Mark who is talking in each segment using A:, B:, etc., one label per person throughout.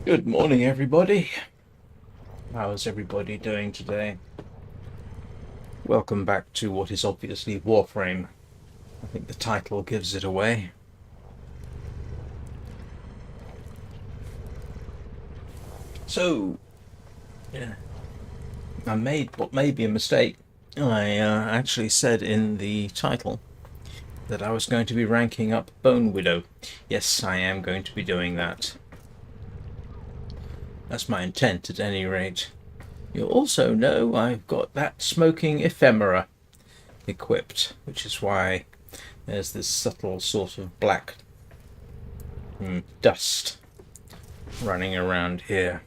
A: Good morning, everybody. How's everybody doing today? Welcome back to what is obviously Warframe. I think the title gives it away. So, yeah, I made what may be a mistake. I actually said in the title that I was going to be ranking up Bonewidow. Yes, I am going to be doing that. That's my intent, at any rate. You'll also know I've got that smoking ephemera equipped, which is why there's this subtle sort of black dust running around here.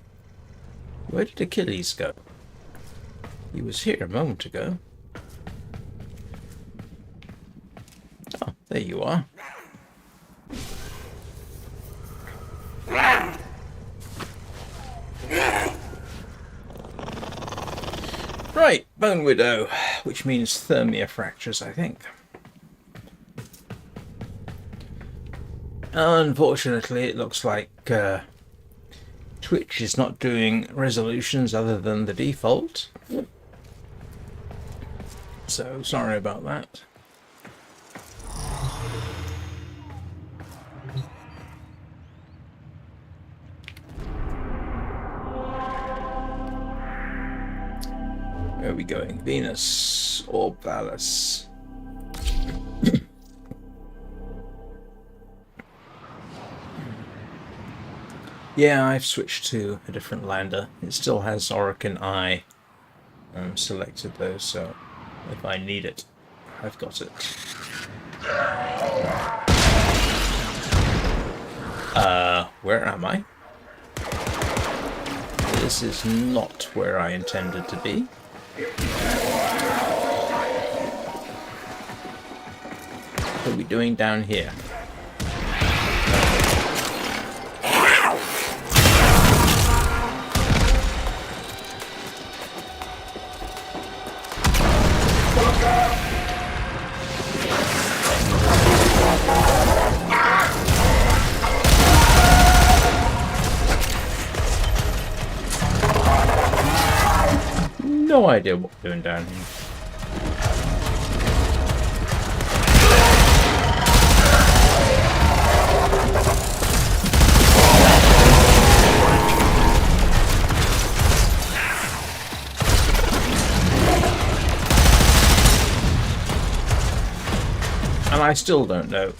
A: Where did Achilles go? He was here a moment ago. Oh, there you are. Right, Bonewidow, which means thermia fractures, I think. Unfortunately, it looks like Twitch is not doing resolutions other than the default. So, sorry about that. Where are we going? Venus or Valus? Yeah, I've switched to a different lander. It still has Orokin Eye selected though, so if I need it, I've got it. Where am I? This is not where I intended to be. What are we doing down here? No idea what we're doing down here. And I still don't know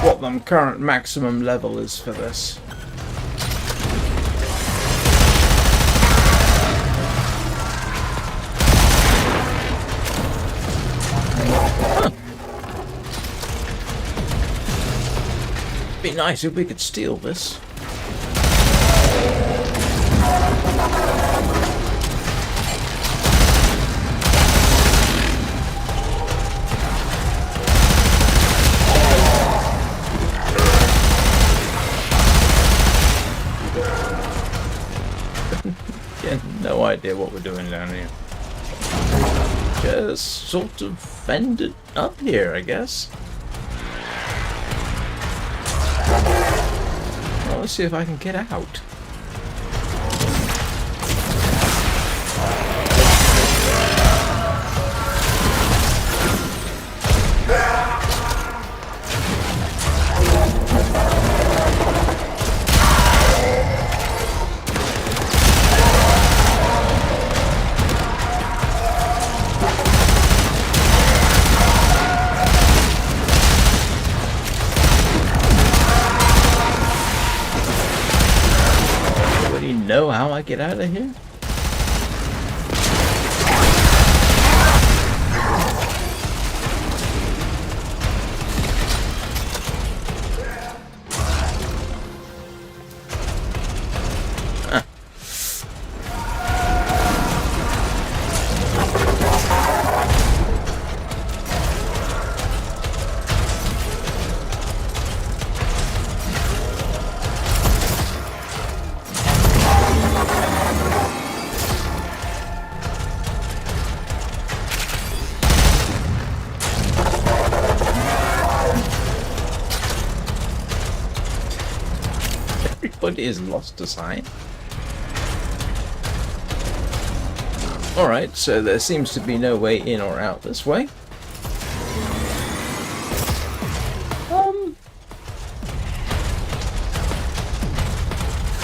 A: what the current maximum level is for this. Be nice if we could steal this. Yeah, no idea what we're doing down here. Just sort of ended up here, I guess. Well, let's see if I can get out. Know how I get out of here? everybody is lost to sight. Alright, so there seems to be no way in or out this way.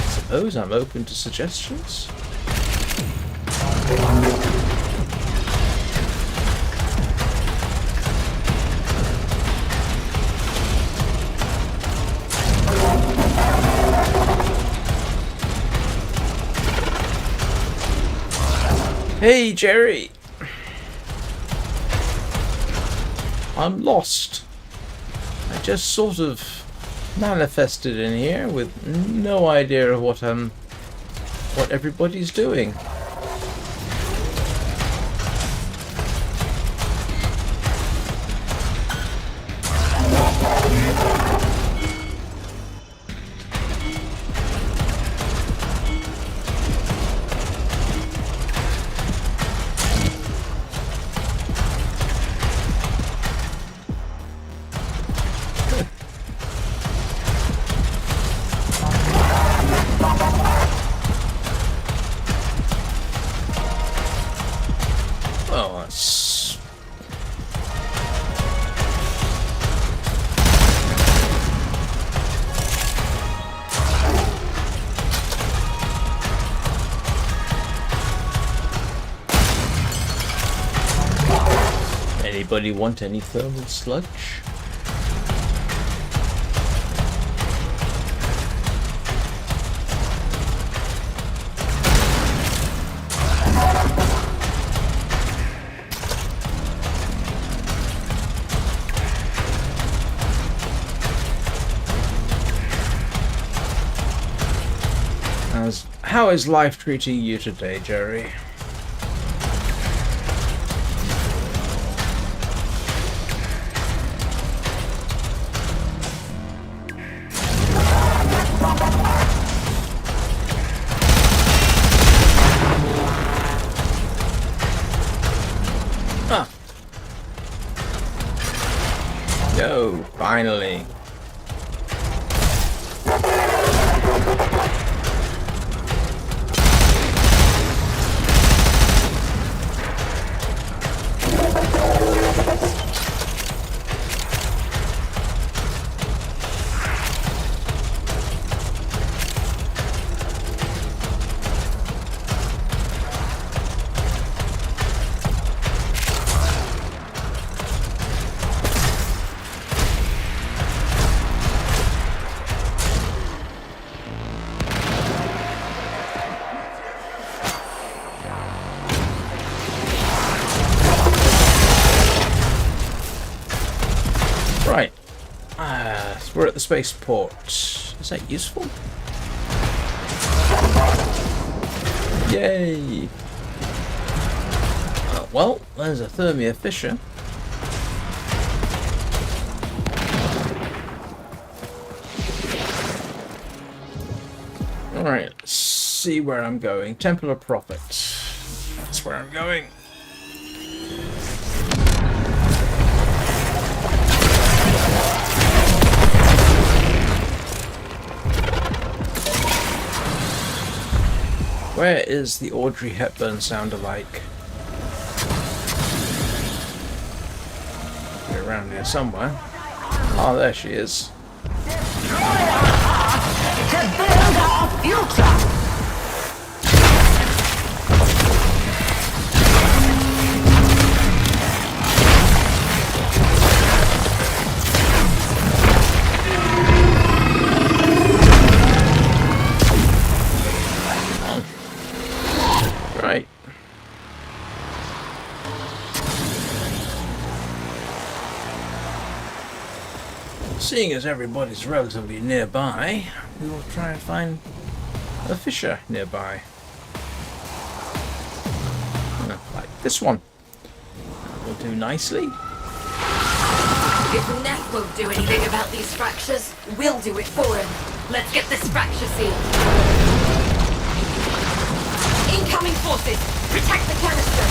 A: Suppose I'm open to suggestions. Hey, Jerry! I'm lost. I just sort of manifested in here with no idea of what everybody's doing. Oh, that's... Anybody want any thermal sludge? How is life treating you today, Jerry? Ah. Go, finally. Right, so we're at the spaceport. Is that useful? Yay! Well, there's a Thermia Fisher. Alright, let's see where I'm going. Temple of Prophet. That's where I'm going. Where is the Audrey Hepburn sound-alike? Be around here somewhere. Oh, there she is.
B: To build our future!
A: Right. Seeing as everybody's relatively nearby, we will try and find a fisher nearby. Like this one. That will do nicely.
C: If Neth won't do anything about these fractures, we'll do it for him. Let's get this fracture sealed. Incoming forces! Protect the canister!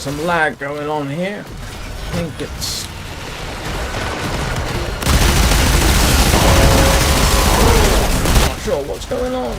A: some lag going on here. I think it's... Not sure what's going on.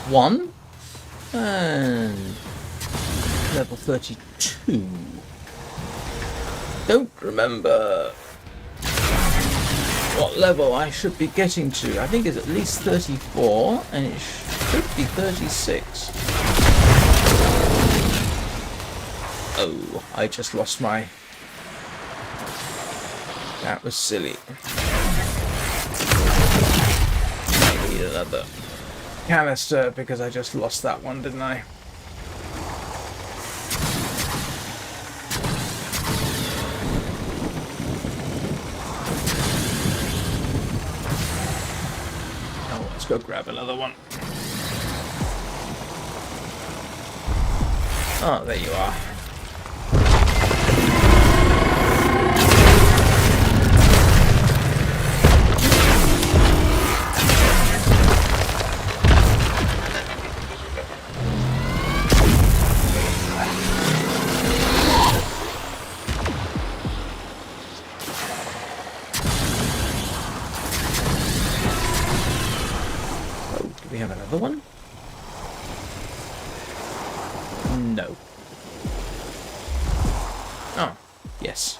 A: One and level 32. Don't remember what level I should be getting to. I think it's at least 34 and it should be 36. Oh, I just lost my... That was silly. I need another canister because I just lost that one, didn't I? Oh, let's go grab another one. Oh, there you are. We have another one? No. Oh, yes.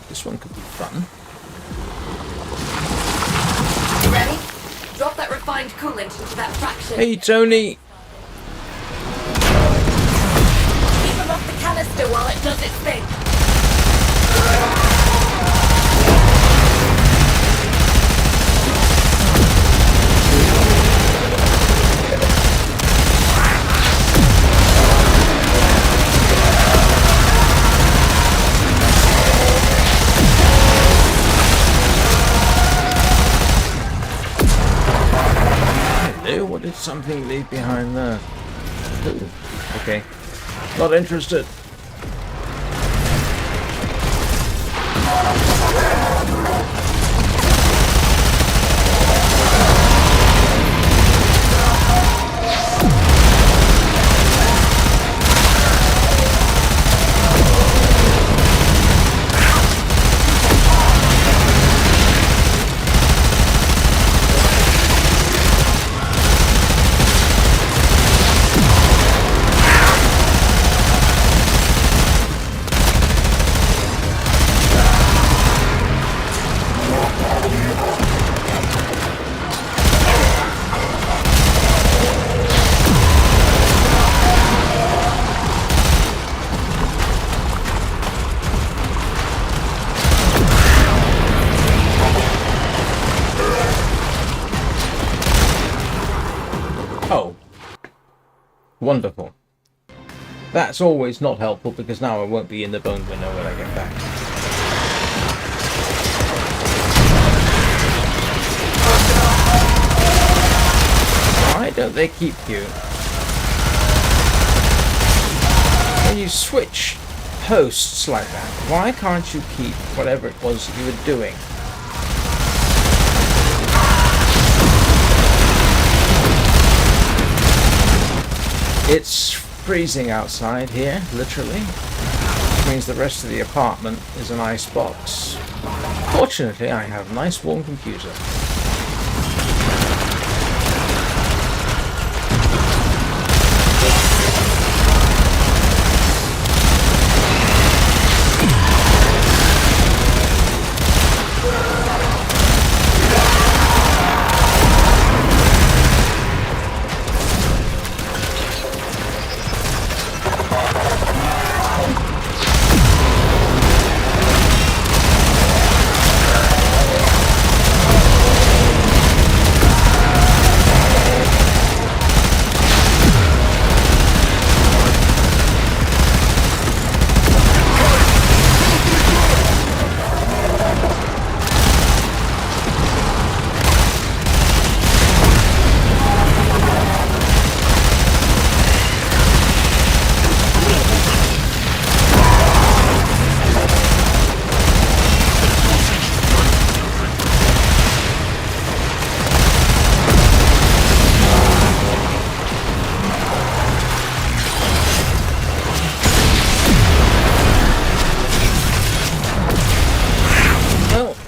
A: This one could be fun.
C: You ready? Drop that refined coolant into that fraction.
A: Hey, Tony!
C: Keep him off the canister while it does its thing.
A: What did something leave behind there? Ooh, okay. Not interested. Wonderful. That's always not helpful because now I won't be in the Bonewidow when I get back. Why don't they keep you? When you switch hosts like that, why can't you keep whatever it was you were doing? It's freezing outside here, literally, which means the rest of the apartment is an ice box. Fortunately, I have a nice warm computer.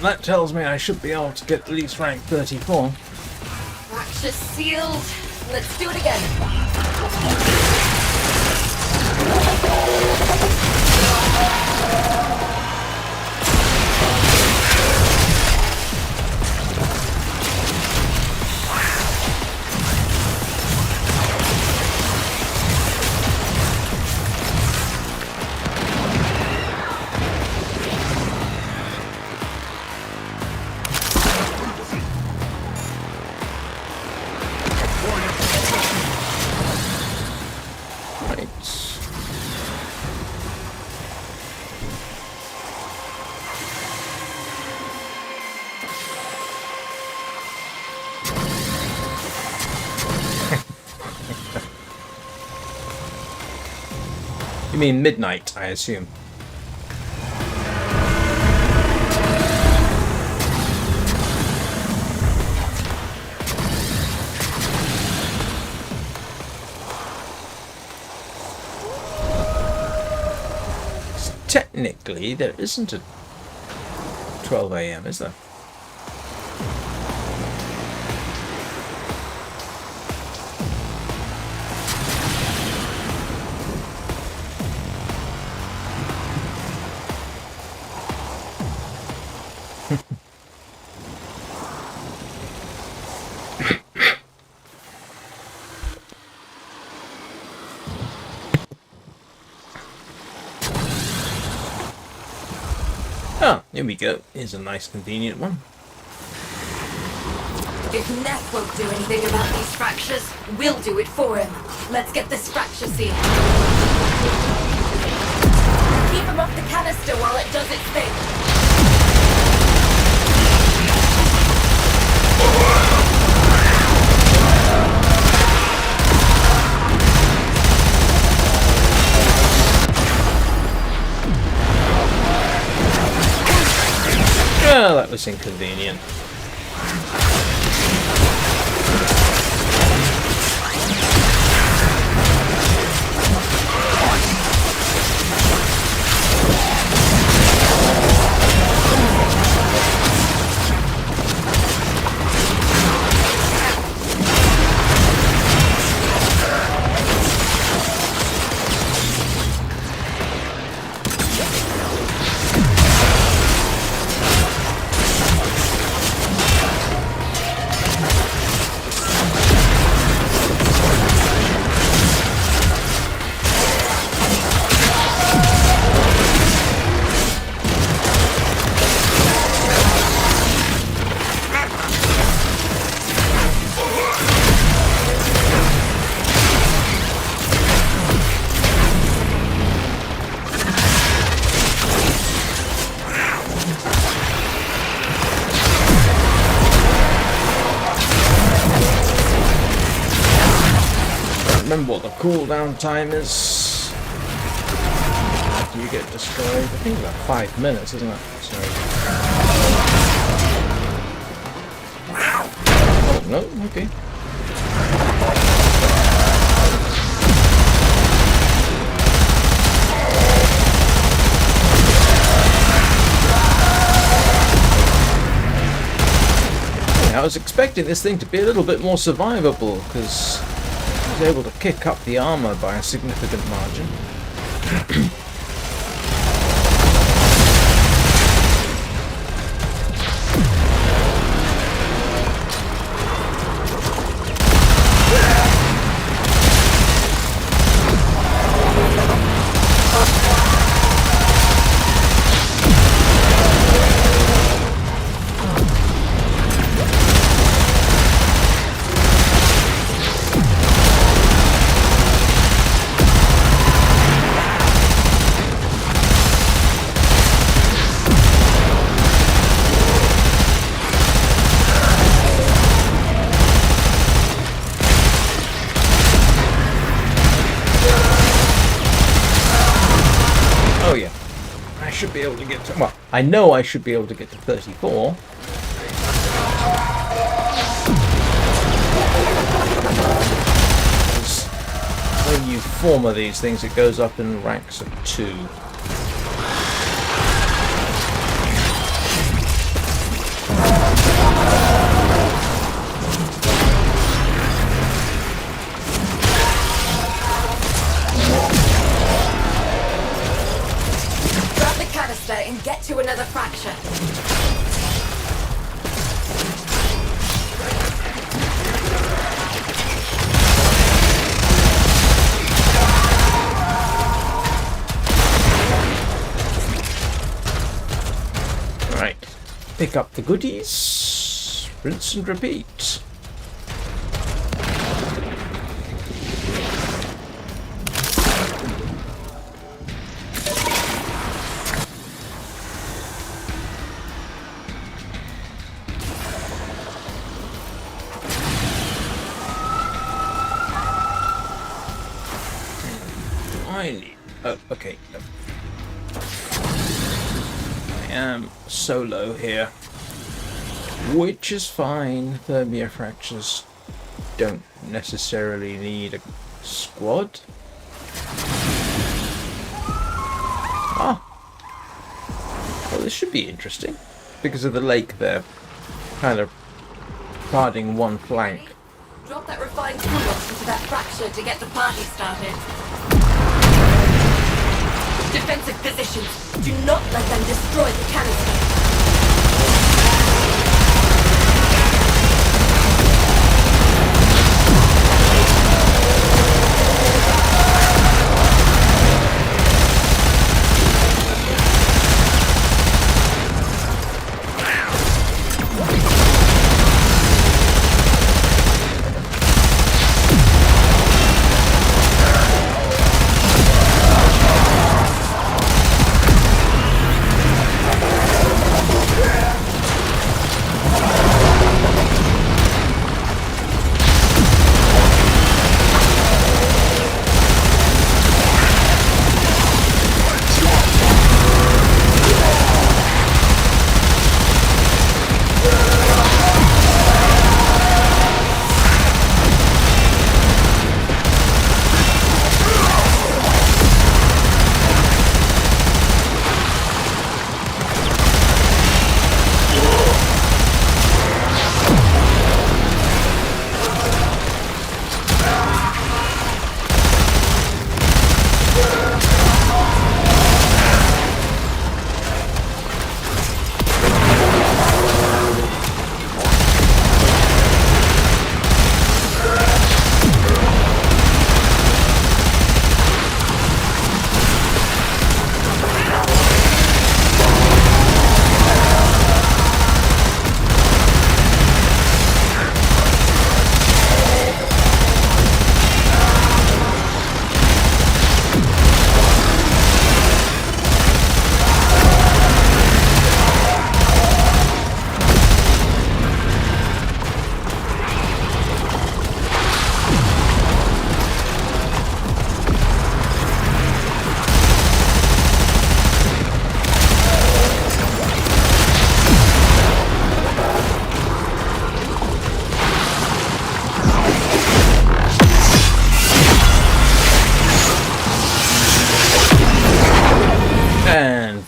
A: That tells me I should be able to get at least rank 34.
C: Fractures sealed. Let's do it again.
A: You mean midnight, I assume. Technically, there isn't a 12 AM, is there? Ah, here we go. Here's a nice convenient one.
C: If Neth won't do anything about these fractures, we'll do it for him. Let's get this fracture sealed. Keep him off the canister while it does its thing.
A: Oh, that was inconvenient. cooldown time is? Do you get destroyed? I think about 5 minutes, isn't it? So. Oh no, okay. I was expecting this thing to be a little bit more survivable, because I was able to kick up the armor by a significant margin. Should be able to get to, well, I know I should be able to get to 34. When you form of these things, it goes up in ranks of 2.
C: And get to another fracture.
A: Right. Pick up the goodies. Rinse and repeat. Oh, okay. I am solo here, which is fine. Thermia fractures don't necessarily need a squad. Ah, well, this should be interesting because of the lake there, kind of guarding one flank.
C: Drop that refined coolant into that fracture to get the party started. Defensive positions. Do not let them destroy the canister.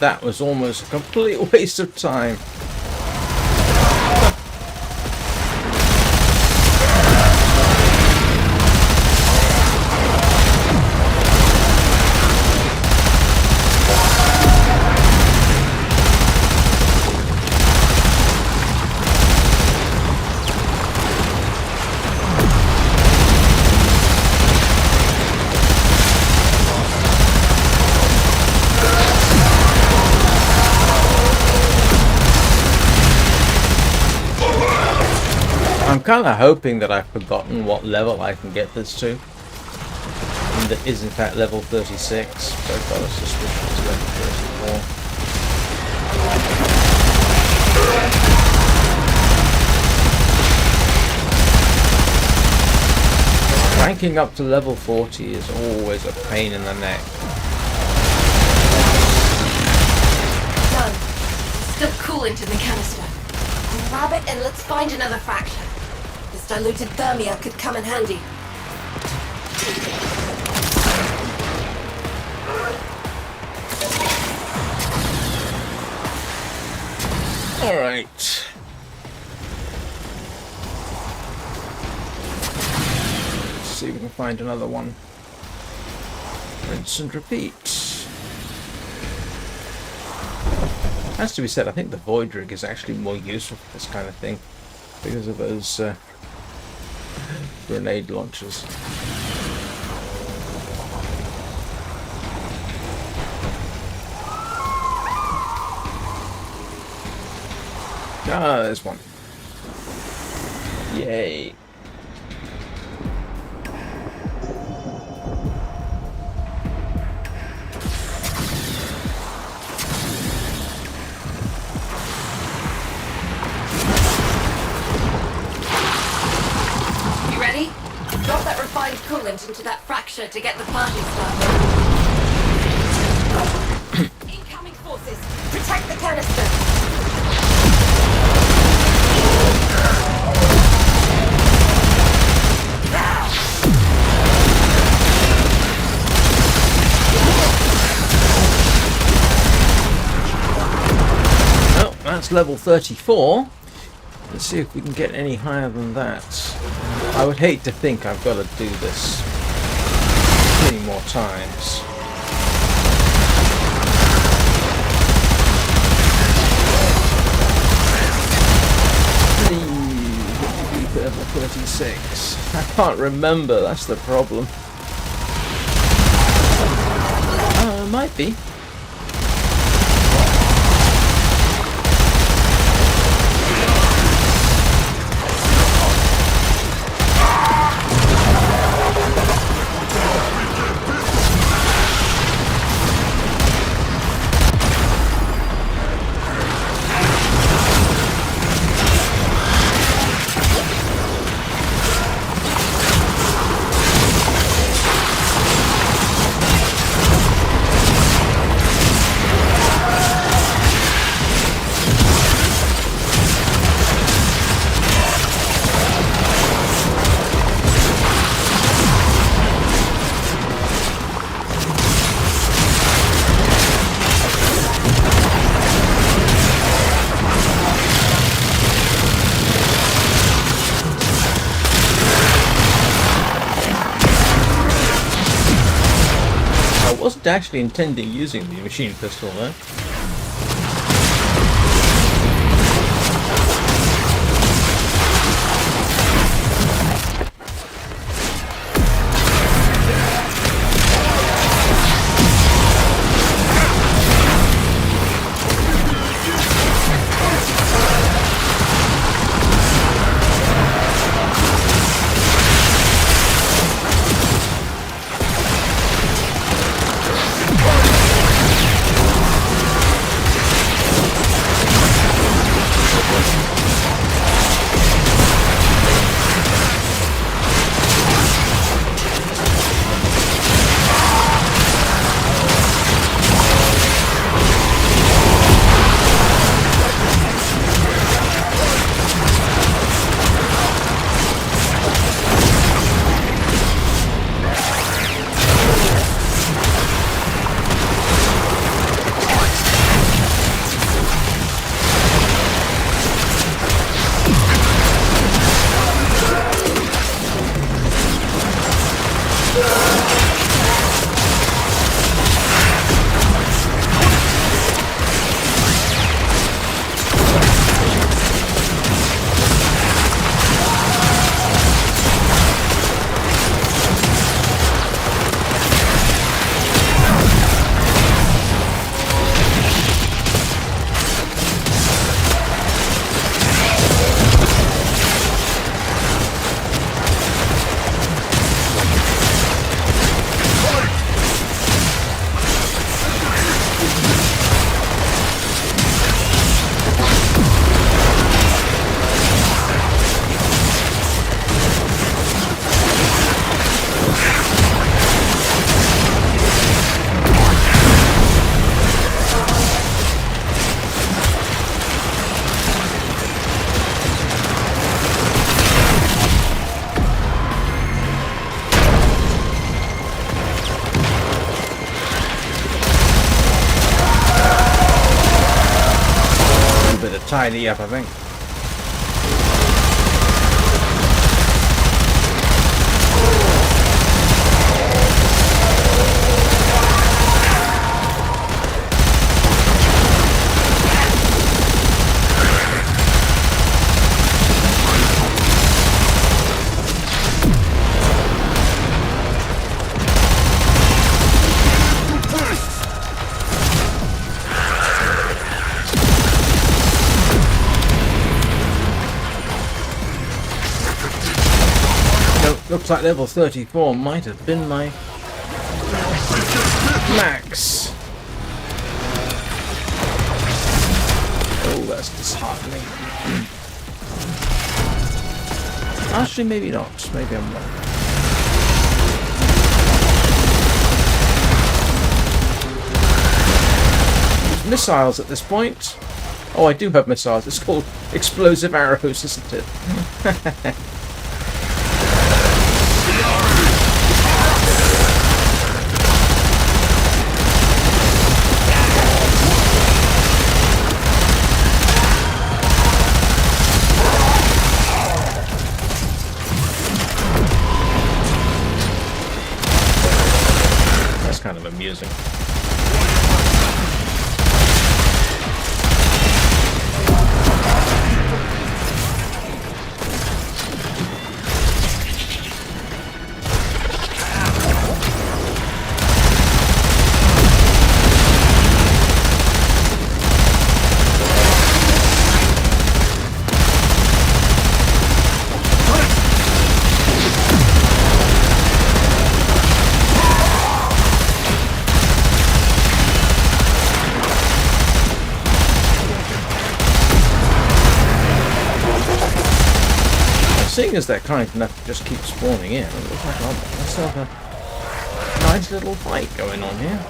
A: that was almost a complete waste of time. I'm kind of hoping that I've forgotten what level I can get this to. And that is in fact level 36, but I've got a suspicion it's level 34. Ranking up to level 40 is always a pain in the neck.
C: Done. Still coolant in the canister. Grab it and let's find another fraction. This diluted thermia could come in handy.
A: Alright. Let's see if we can find another one. Rinse and repeat. Has to be said, I think the Void Rig is actually more useful for this kind of thing because of those grenade launchers. Ah, there's one. Yay.
C: Drop that refined coolant into that fracture to get the party started. Incoming forces! Protect the canister!
A: Well, that's level 34. Let's see if we can get any higher than that. I would hate to think I've got to do this many more times. Level 36. I can't remember, that's the problem. Might be. I wasn't actually intending using the machine pistol though. tidy up, I think. Looks like level 34 might have been my max. Oh, that's disheartening. Actually, maybe not. Maybe I'm wrong. Missiles at this point. Oh, I do have missiles. It's called explosive arrows, isn't it? Kind of amusing. Seeing as they're kind enough to just keep spawning in, it looks like let's have a nice little fight going on here.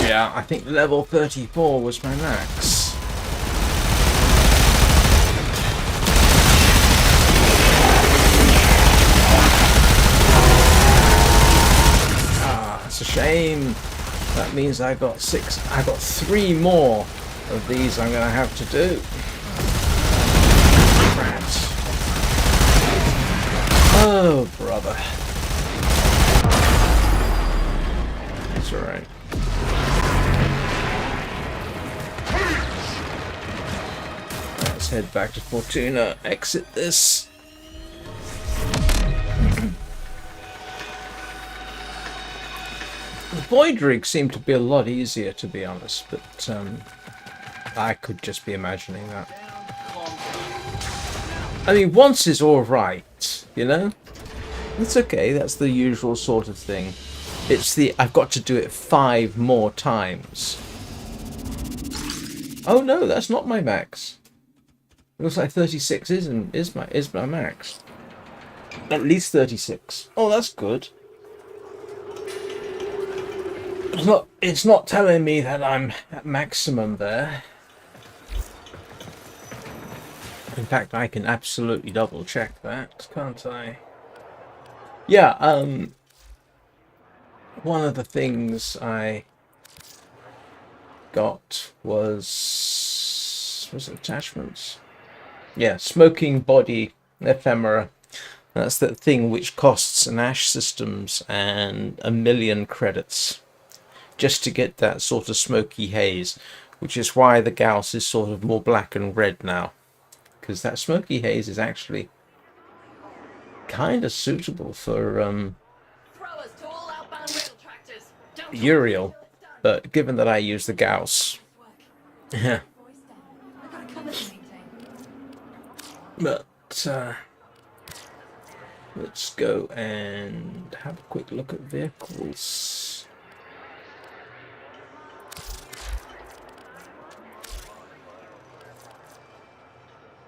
A: Yeah, I think level 34 was my max. Ah, it's a shame. That means I got 3 more of these I'm gonna have to do. Rats. Oh, brother. That's alright. Let's head back to Fortuna, exit this. The void rig seemed to be a lot easier, to be honest, but I could just be imagining that. I mean, once is alright, you know? It's okay, that's the usual sort of thing. It's the I've got to do it 5 more times. Oh no, that's not my max. It looks like 36 is my max. At least 36. Oh, that's good. It's not telling me that I'm at maximum there. In fact, I can absolutely double check that, can't I? Yeah, one of the things I got was attachments. Yeah, smoking body ephemera. That's the thing which costs an Ash Systems and 1 million credits just to get that sort of smoky haze, which is why the Gauss is sort of more black and red now, because that smoky haze is actually kind of suitable for Uriel, but given that I use the Gauss, yeah. But Let's go and have a quick look at vehicles.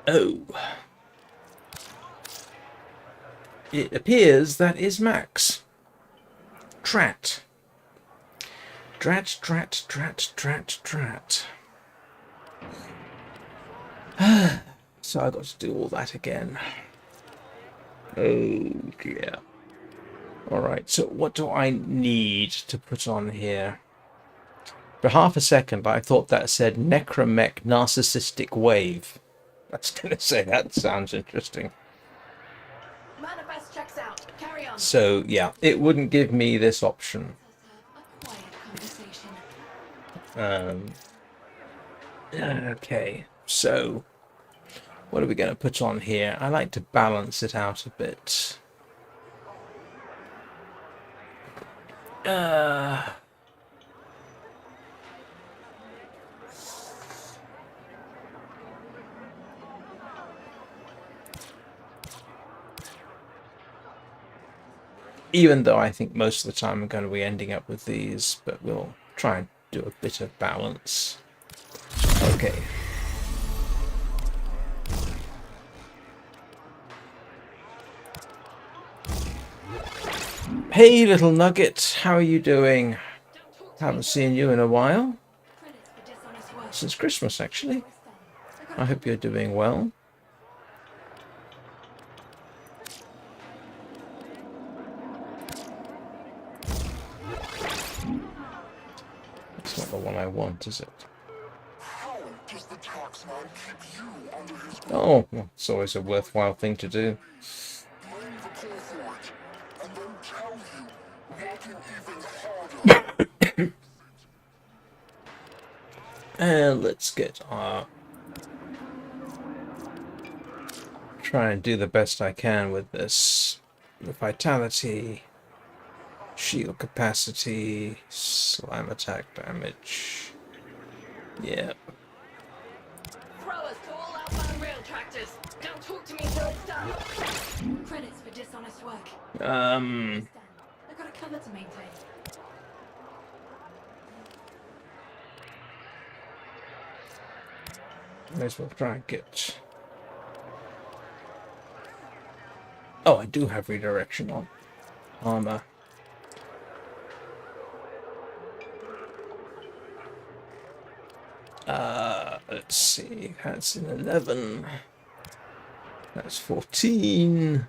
A: Oh. It appears that is Max. Drat. Drat, drat, drat, drat, drat. So I got to do all that again. Oh dear. Alright, so what do I need to put on here? For half a second I thought that said Necromech Narcissistic Wave. I was going to say that sounds interesting.
C: Manifest checks out. Carry on.
A: So yeah, it wouldn't give me this option.
C: A quiet conversation.
A: Okay, so what are we going to put on here? I like to balance it out a bit. Even though I think most of the time I'm going to be ending up with these, but we'll try and do a bit of balance. Okay. Hey, little nugget, how are you doing? Haven't seen you in a while. Since Christmas, actually. I hope you're doing well. That's not the one I want, is it? Oh, well, it's always a worthwhile thing to do. And let's get our... try and do the best I can with this. The vitality, shield capacity, slime attack damage. Yeah.
C: Throwers to all outbound rail tractors. Don't talk to me till it's done. Credits for dishonest work. I've got a cover to maintain.
A: May as well try and get... Oh, I do have redirection on. Armor. Let's see. That's an 11. That's 14.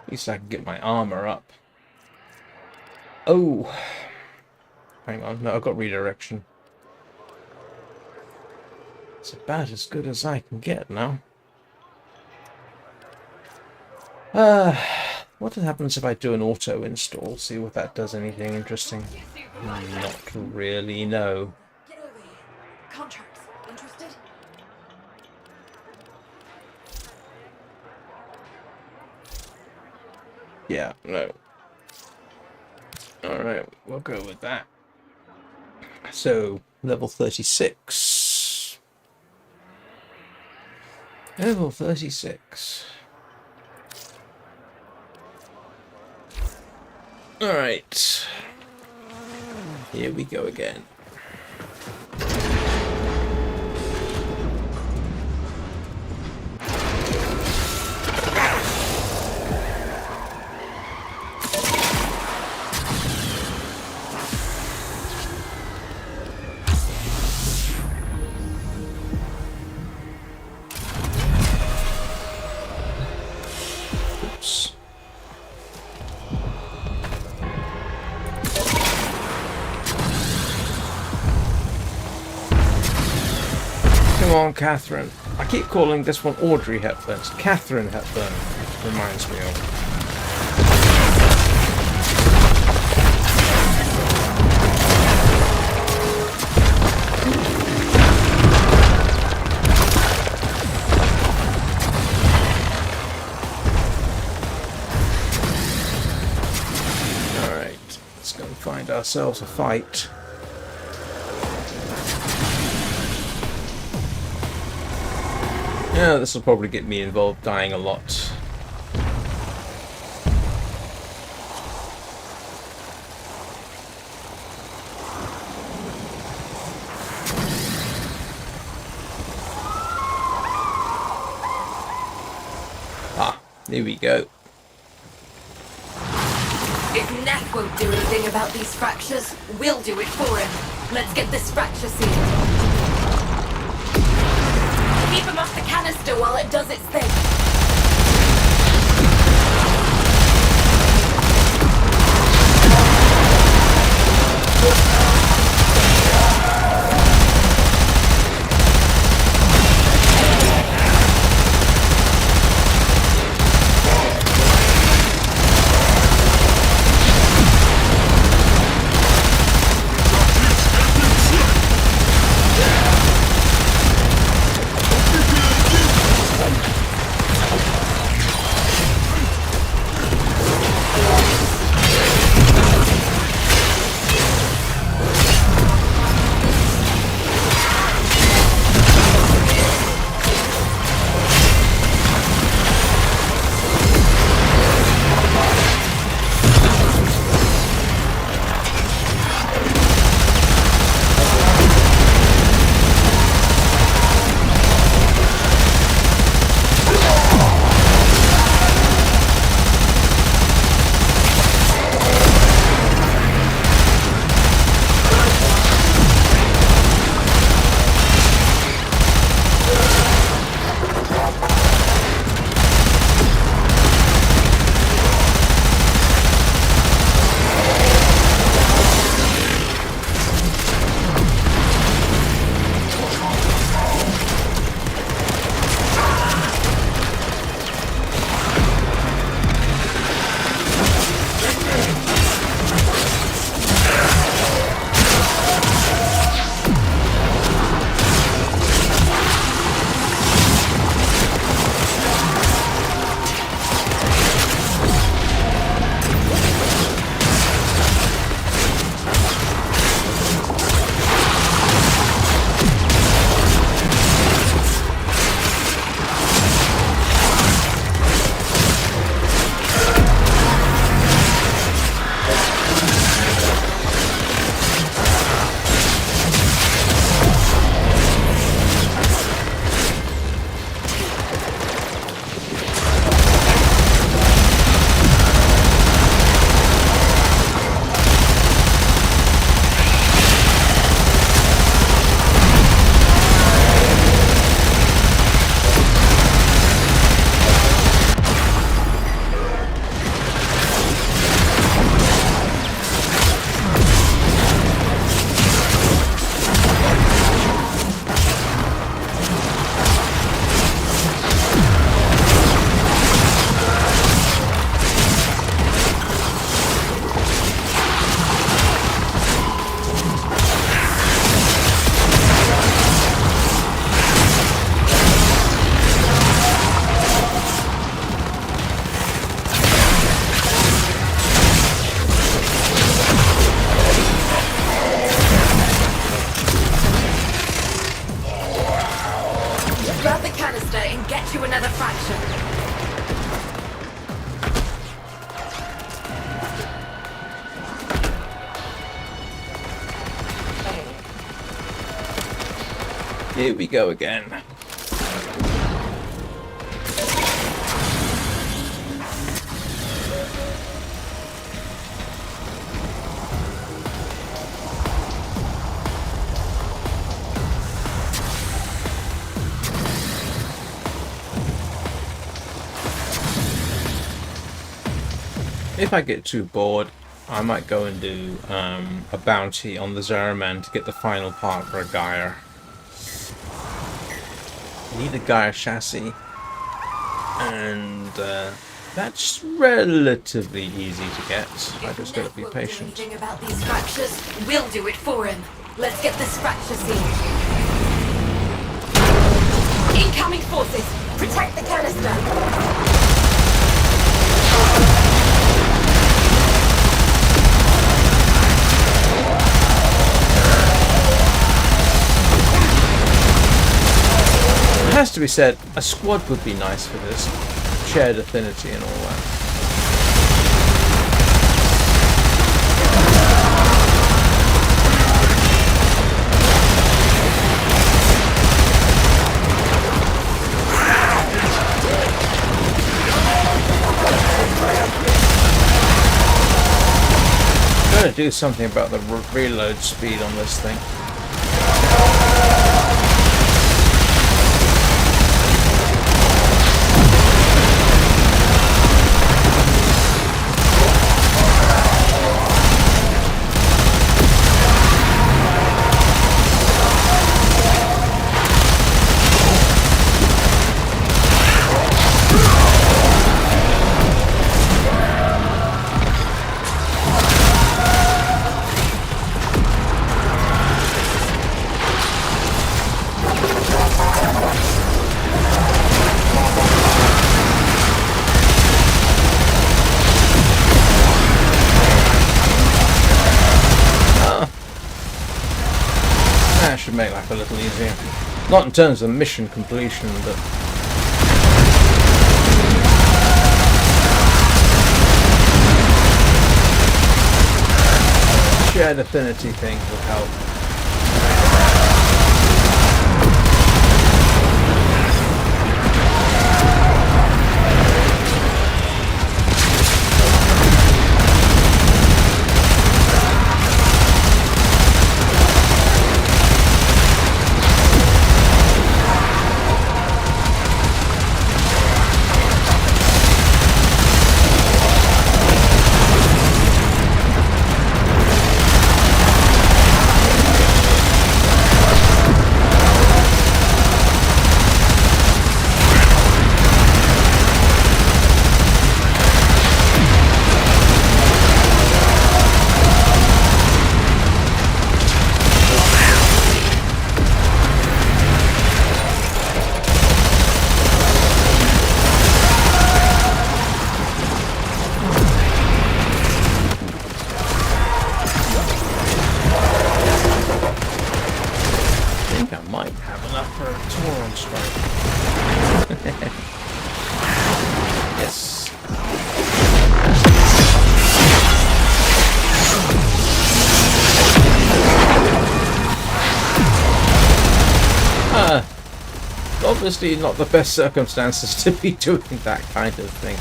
A: At least I can get my armor up. Oh. Hang on. No, I've got redirection. It's about as good as I can get now. What happens if I do an auto install? See if that does anything interesting. Not really, no.
C: Get over here. Contracts. Interested?
A: Yeah, no. Alright, we'll go with that. So, level 36. Level 36. Alright. Here we go again. Oops. Come on, Catherine. I keep calling this one Audrey Hepburn. It's Catherine Hepburn. Reminds me of. find ourselves a fight. Yeah, this will probably get me involved dying a lot. There we go.
C: If Neff won't do anything about these fractures, we'll do it for him. Let's get this fracture sealed. Keep him off the canister while it does its thing.
A: Here we go again. If I get too bored, I might go and do a bounty on the Zeraman to get the final part for a Gaia. You need a Gaia chassis, and that's relatively easy to get. I just gotta be patient.
C: Anything about these fractures, we'll do it for him. Let's get this fracture sealed. Incoming forces, protect the canister.
A: has to be said, a squad would be nice for this. Shared affinity and all that. Gotta do something about the reload speed on this thing. Should make life a little easier. Not in terms of mission completion, but shared affinity thing would help. Yes. Obviously not the best circumstances to be doing that kind of thing.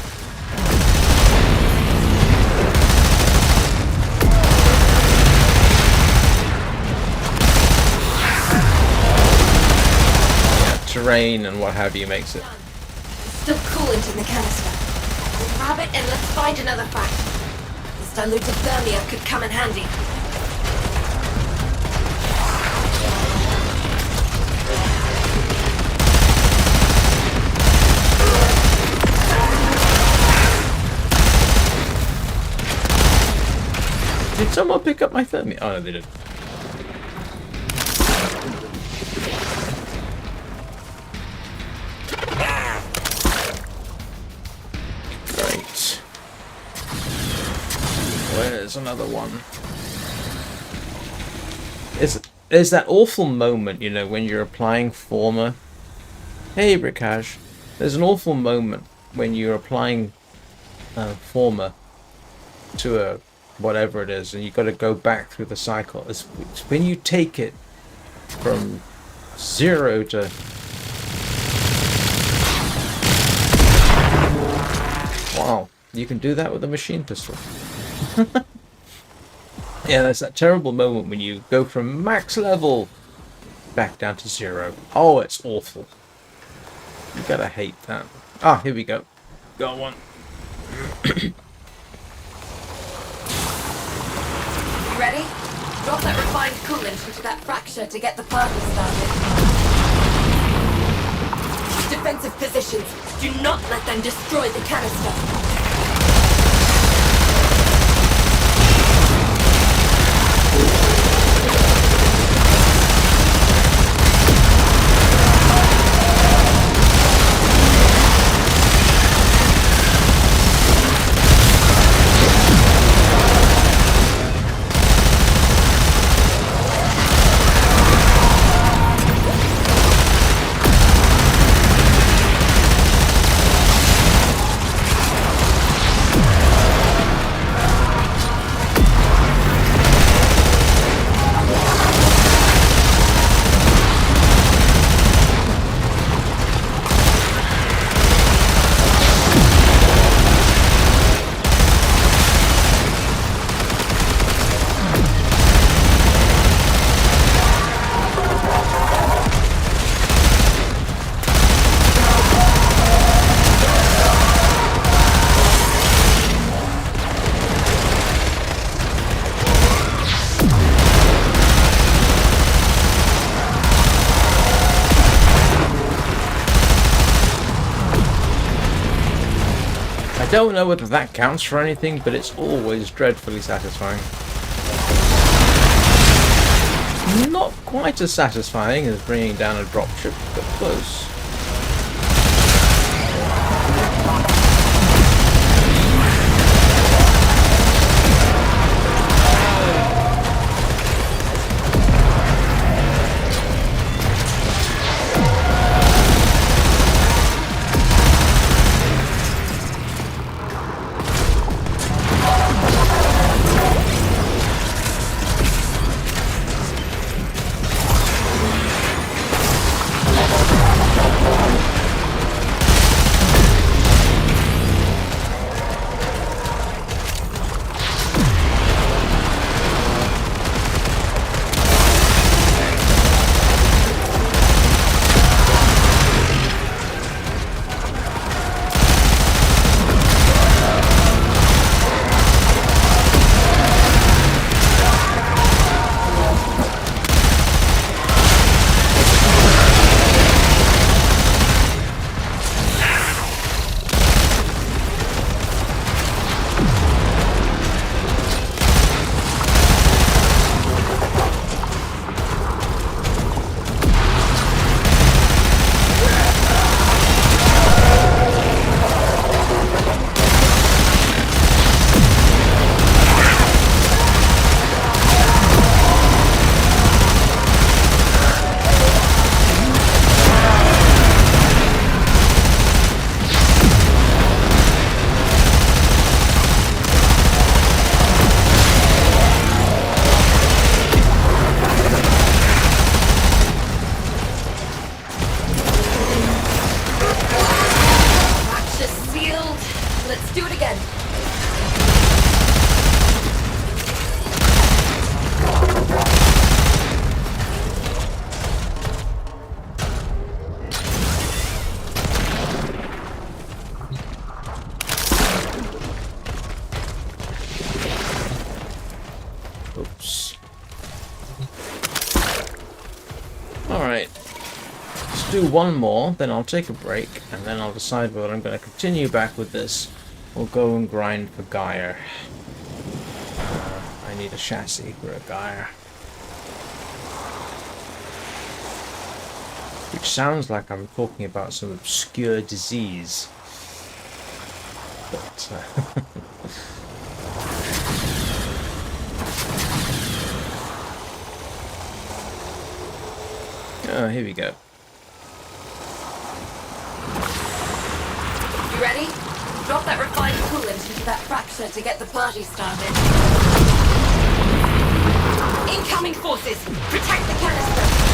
A: Terrain and what have you makes it.
C: Still coolant in the canister. We'll grab it and let's find another fraction. This diluted thermia could come in handy.
A: Did someone pick up my thermia? Oh no, they didn't. There's another one. There's that awful moment, you know, when you're applying former. Hey, Bricage. There's an awful moment when you're applying former to a whatever it is, and you've got to go back through the cycle. It's when you take it from 0 to... Wow, you can do that with a machine pistol. Yeah, there's that terrible moment when you go from max level back down to 0. Oh, it's awful. You gotta hate that. Ah, here we go. Go on.
C: Ready? Drop that refined coolant into that fracture to get the party started. Defensive positions. Do not let them destroy the canister.
A: don't know whether that counts for anything, but it's always dreadfully satisfying. Not quite as satisfying as bringing down a dropship, but close. Oops. Alright. Let's do one more, then I'll take a break, and then I'll decide whether I'm going to continue back with this or go and grind for Gaia. I need a chassis for a Gaia. Which sounds like I'm talking about some obscure disease. But, oh, here we go.
C: You ready? Drop that refined coolant into that fracture to get the party started. Incoming forces! Protect the canister!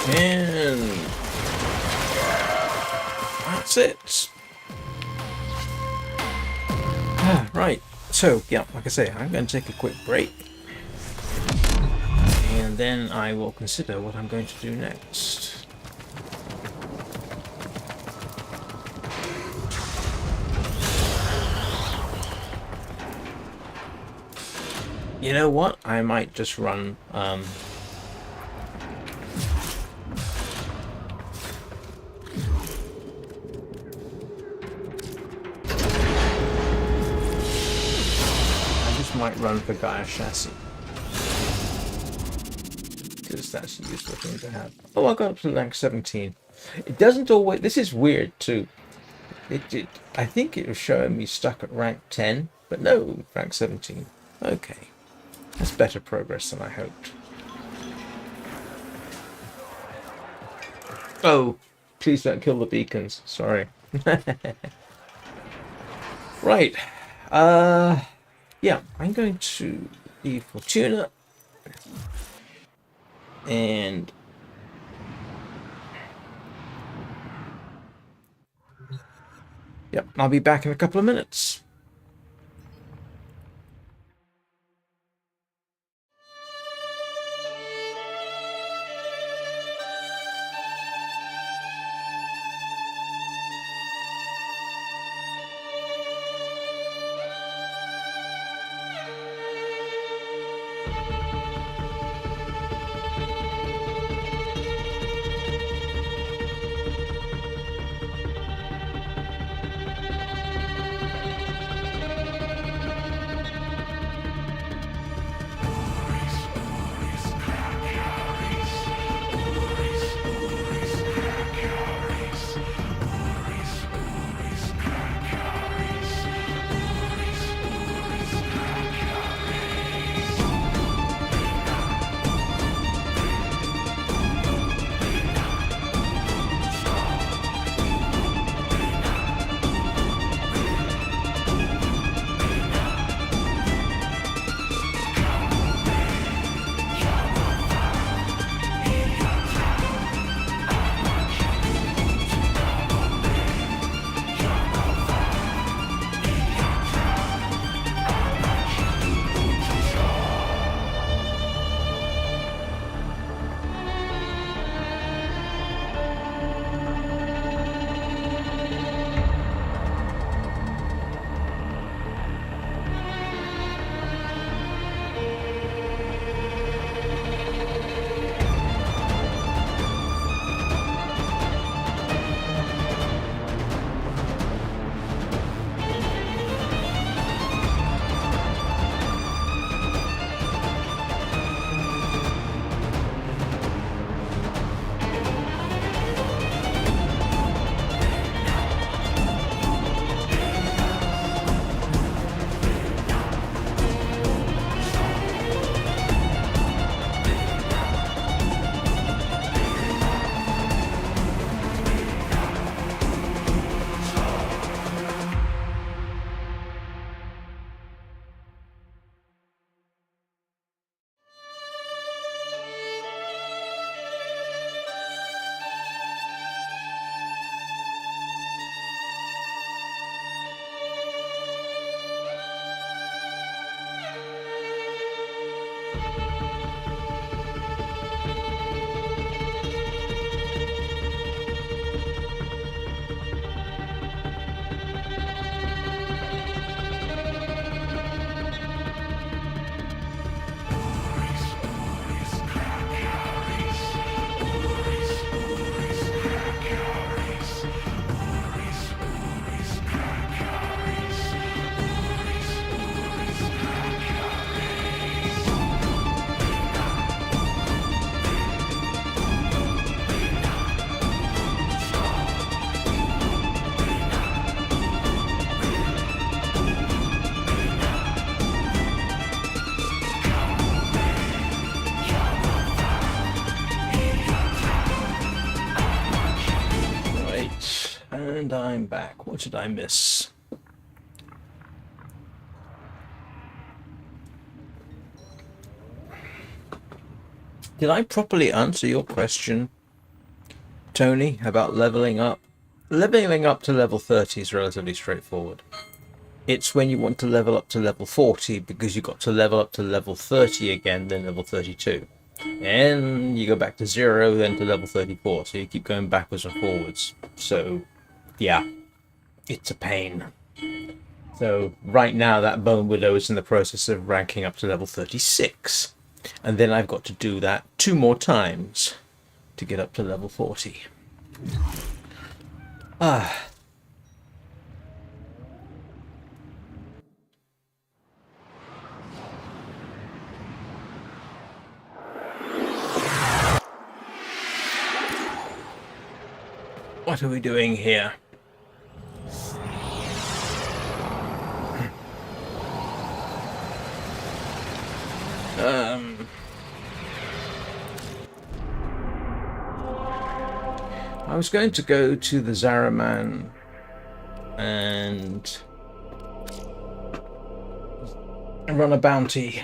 A: And that's it. Right, so yeah, like I say, I'm going to take a quick break, and then I will consider what I'm going to do next. You know what? I might just run might run for Gaia chassis, because that's a useful thing to have. Oh, I got up to rank 17. It doesn't always. This is weird too. I think it was showing me stuck at rank 10, but no, rank 17. Okay, that's better progress than I hoped. Oh, please don't kill the beacons. Sorry. Right. Yeah, I'm going to leave Fortuna, and yep, I'll be back in a couple of minutes. And I'm back. What did I miss? Did I properly answer your question Tony, about leveling up. Leveling up to level 30 is relatively straightforward. It's when you want to level up to level 40 because you got to level up to level 30 again, then level 32. And you go back to 0, then to level 34. So you keep going backwards and forwards. So, yeah, it's a pain. So right now that Bonewidow is in the process of ranking up to level 36. And then I've got to do that 2 more times to get up to level 40. What are we doing here? I was going to go to the Zaraman and run a bounty.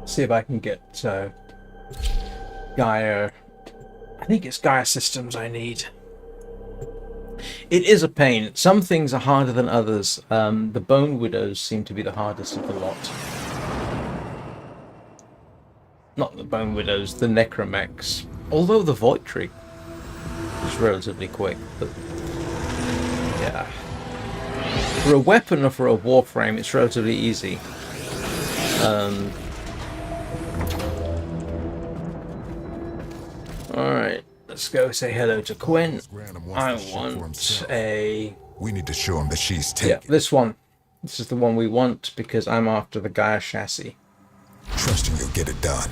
A: See if I can get Gaia. I think it's Gaia systems I need. It is a pain. Some things are harder than others. The Bonewidows seem to be the hardest of the lot. Not the Bonewidows, the Necromechs. Although the Voitrig is relatively quick, but yeah. For a weapon or for a Warframe, it's relatively easy. Alright, let's go say hello to Quinn. I want a...
D: We need to show him that she's taken.
A: Yeah, this one. This is the one we want because I'm after the Gaia chassis.
D: Trusting you'll get it done.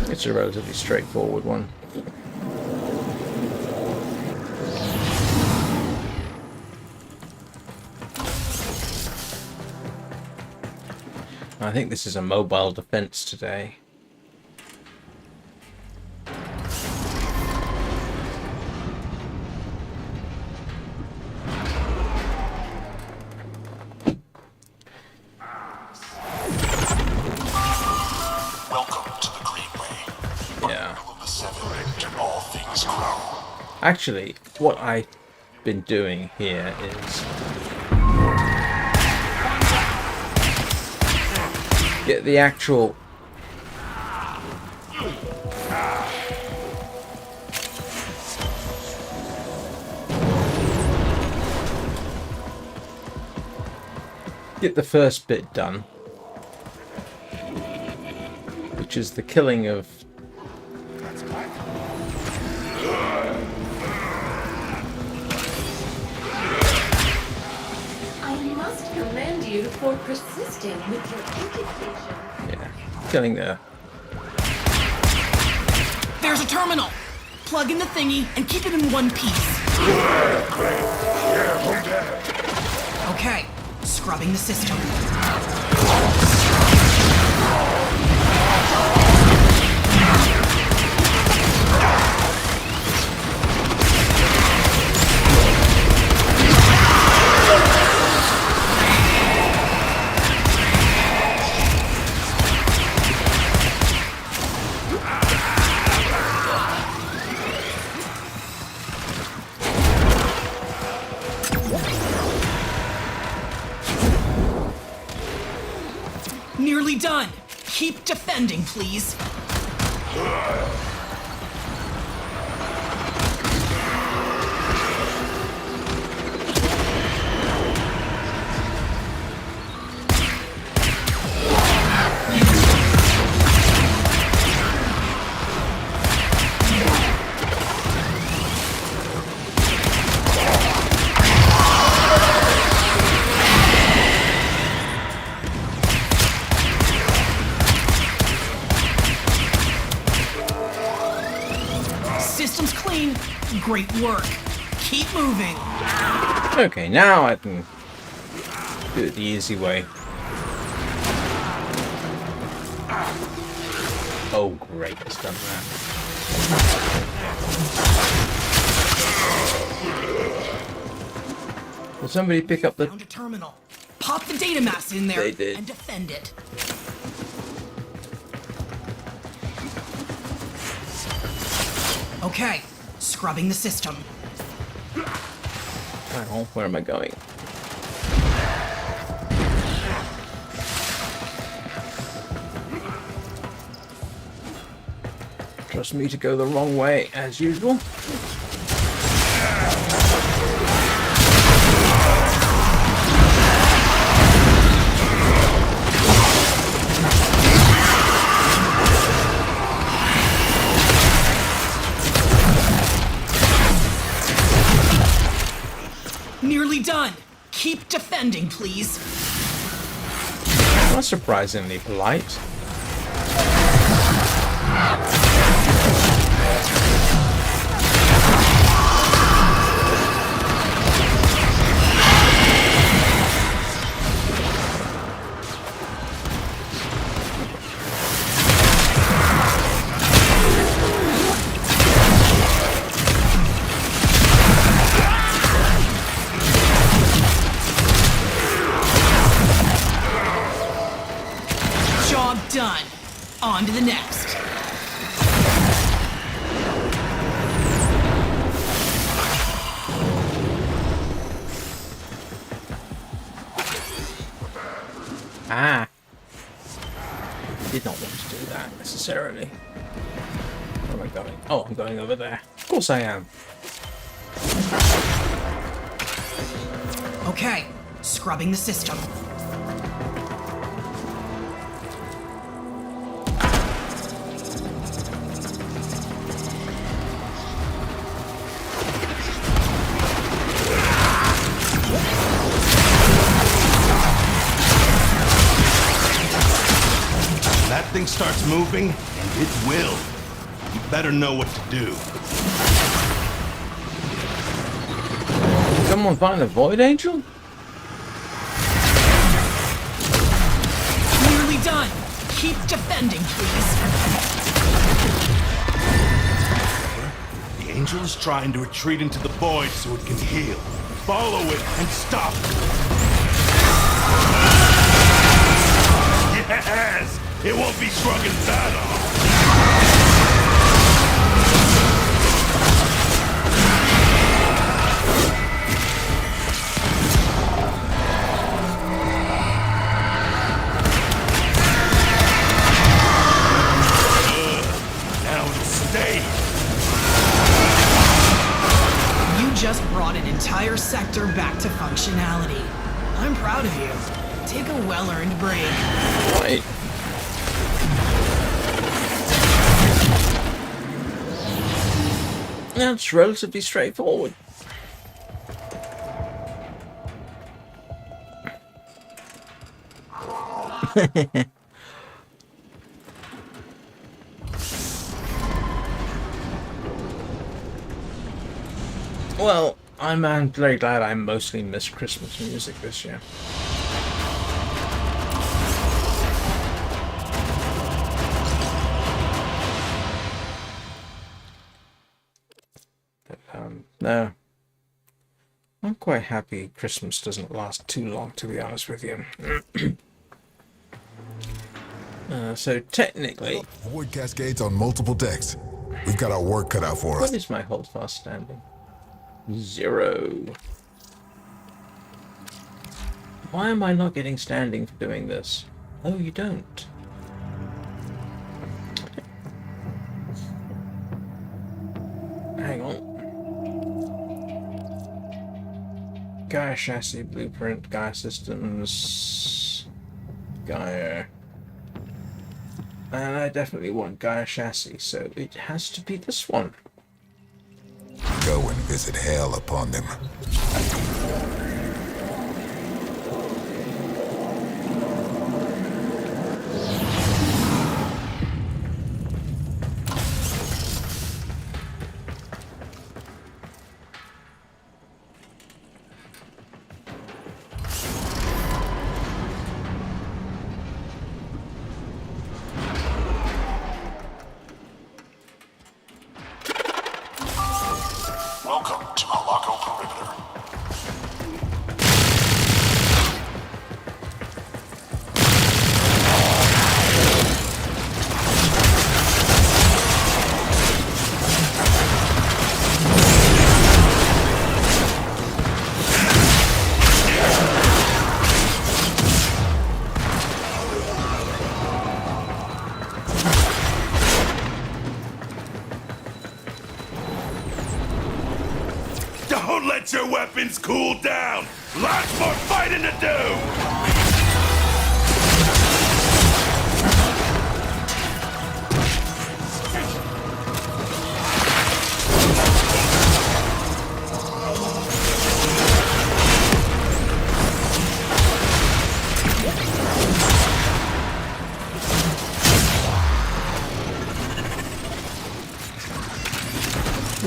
A: It's a relatively straightforward one. I think this is a mobile defense today. Actually, what I've been doing here is get the actual get the first bit done, which is the killing of
C: for persisting with your education.
A: Yeah, killing there.
B: There's a terminal. Plug in the thingy and keep it in one piece. Okay, scrubbing the system. Nearly done. Keep defending, please. System's clean. Great work. Keep moving.
A: Okay, now I can do it the easy way. Oh great, it's done that. Will somebody pick up the...
B: Found a terminal. Pop the data mass in there
A: They did.
B: and defend it. Okay, scrubbing the system.
A: Hang on, where am I going? Trust me to go the wrong way, as usual.
B: Nearly done. Keep defending, please.
A: Not surprisingly polite.
B: Job done. On to the next.
A: Ah. Did not want to do that necessarily. Where am I going? Oh, I'm going over there. Of course I am.
B: Okay, scrubbing the system.
E: That thing starts moving, and it will. You better know what to do.
A: Someone find a Void Angel?
B: Nearly done. Keep defending, please.
E: The angel is trying to retreat into the void so it can heal. Follow it and stop it. Yes! It won't be shrugging that off. Now it'll stay.
B: You just brought an entire sector back to functionality. I'm proud of you. Take a well-earned break.
A: Right. That's relatively straightforward. Well, I'm very glad I mostly missed Christmas music this year. No. I'm quite happy Christmas doesn't last too long, to be honest with you. So technically...
D: Void cascades on multiple decks. We've got our work cut out for us.
A: What is my hold fast standing? 0. Why am I not getting standing for doing this? Oh, you don't. Hang on. Gaia chassis blueprint, Gaia systems, Gaia. And I definitely want Gaia chassis, so it has to be this one.
D: Go and visit hell upon them.
F: Welcome to Malako Perimeter.
E: weapons cool down. Lots more fighting to do.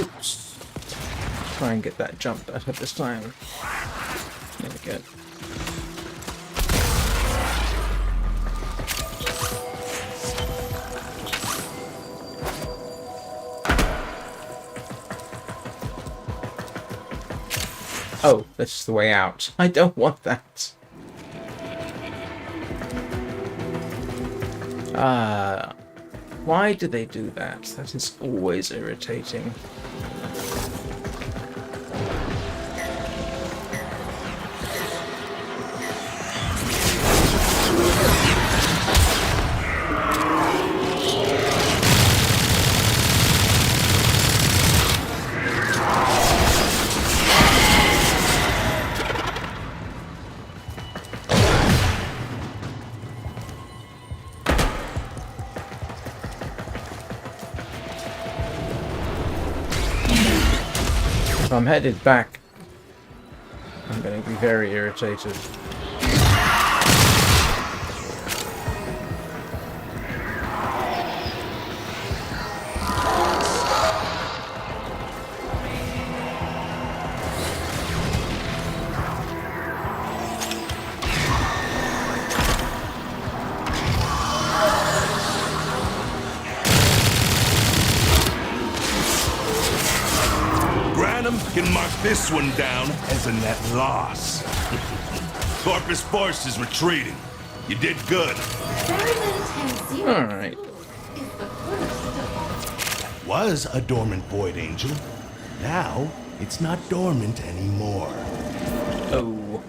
A: Oops. Try and get that jump better this time. There we go. Oh, this is the way out. I don't want that. Why do they do that? That is always irritating. If I'm headed back, I'm going to be very irritated.
E: Can mark this one down as a net loss. Corpus Force is retreating. You did good.
A: Alright.
E: That was a dormant void angel. Now, it's not dormant anymore.
A: Oh.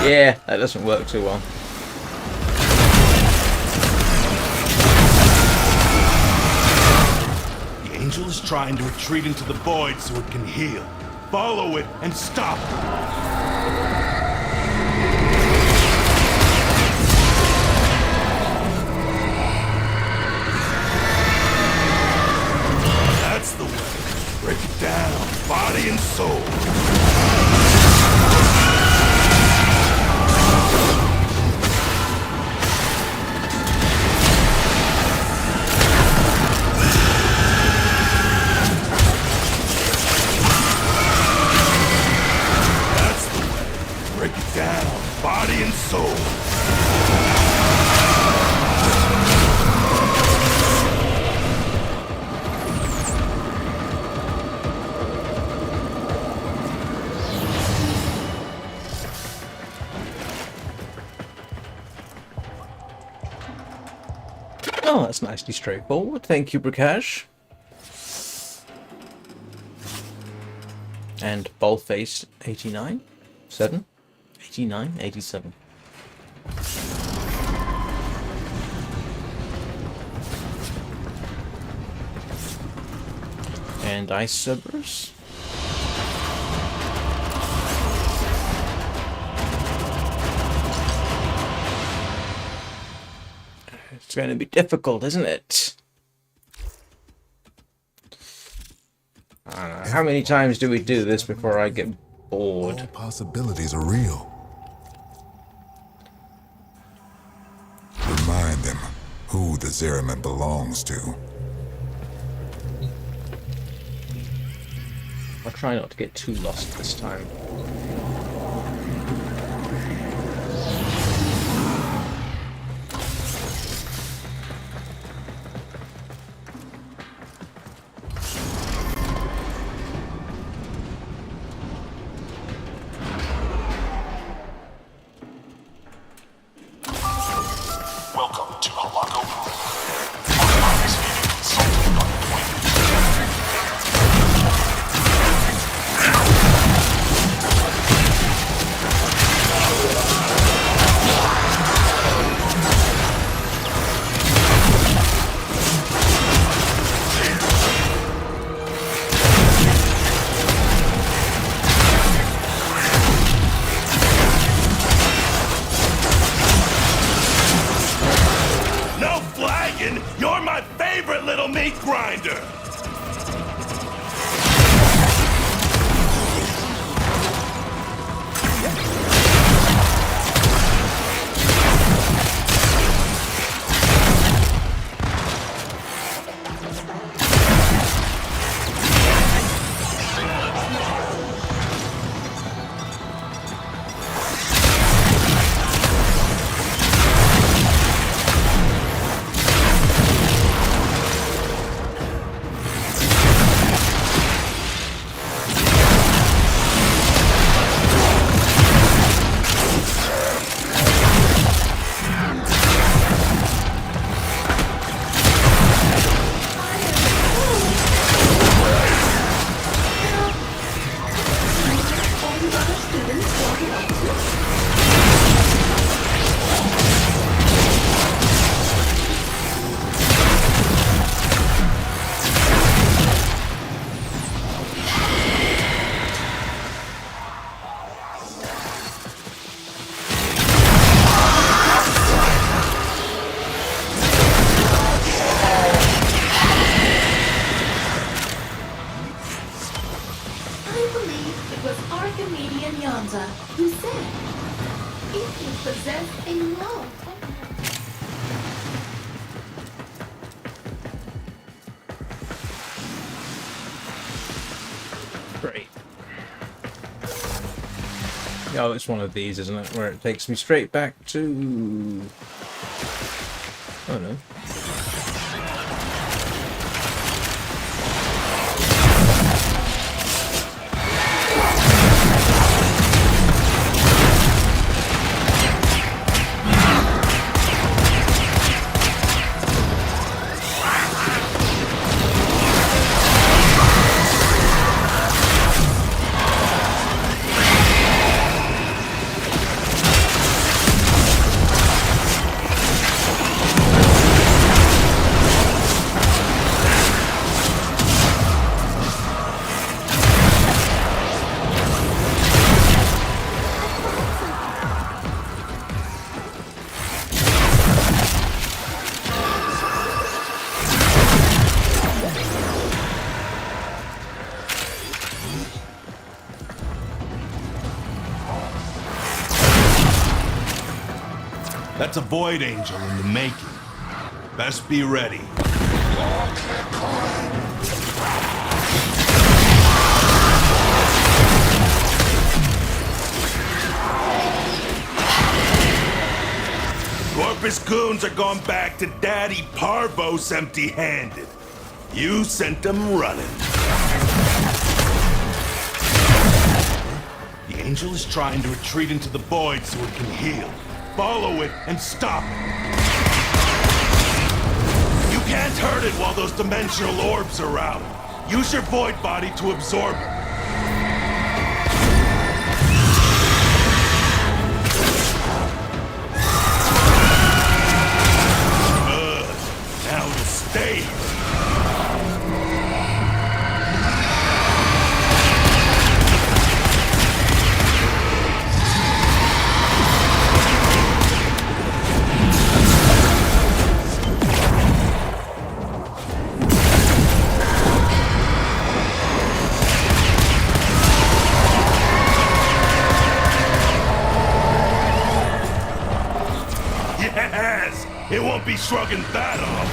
A: Yeah, that doesn't work too well.
E: The angel is trying to retreat into the void so it can heal. Follow it and stop it. That's the way. Break it down, body and soul. Body and soul.
A: Oh, that's nicely straightforward. Thank you, Brakash. And Ballface 89? 7? 89? 87. And Ice Cerberus. It's going to be difficult, isn't it? I don't know. How many times do we do this before I get bored?
D: All possibilities are real. Remind them who the Zeraman belongs to.
A: I'll try not to get too lost this time.
F: Welcome to Halago Peru. Otherwise being consulted by the point.
E: Meat grinder!
C: Who said, if you possess a love.
A: Great. Oh, it's one of these, isn't it? Where it takes me straight back to... Oh no.
E: That's a Void Angel in the making. Best be ready. Corpus goons are going back to Daddy Parvos empty-handed. You sent them running. The Angel is trying to retreat into the Void so it can heal. Follow it and stop it. You can't hurt it while those dimensional orbs are out. Use your Void body to absorb it. Now it'll stay. Yes! It won't be shrugging that off.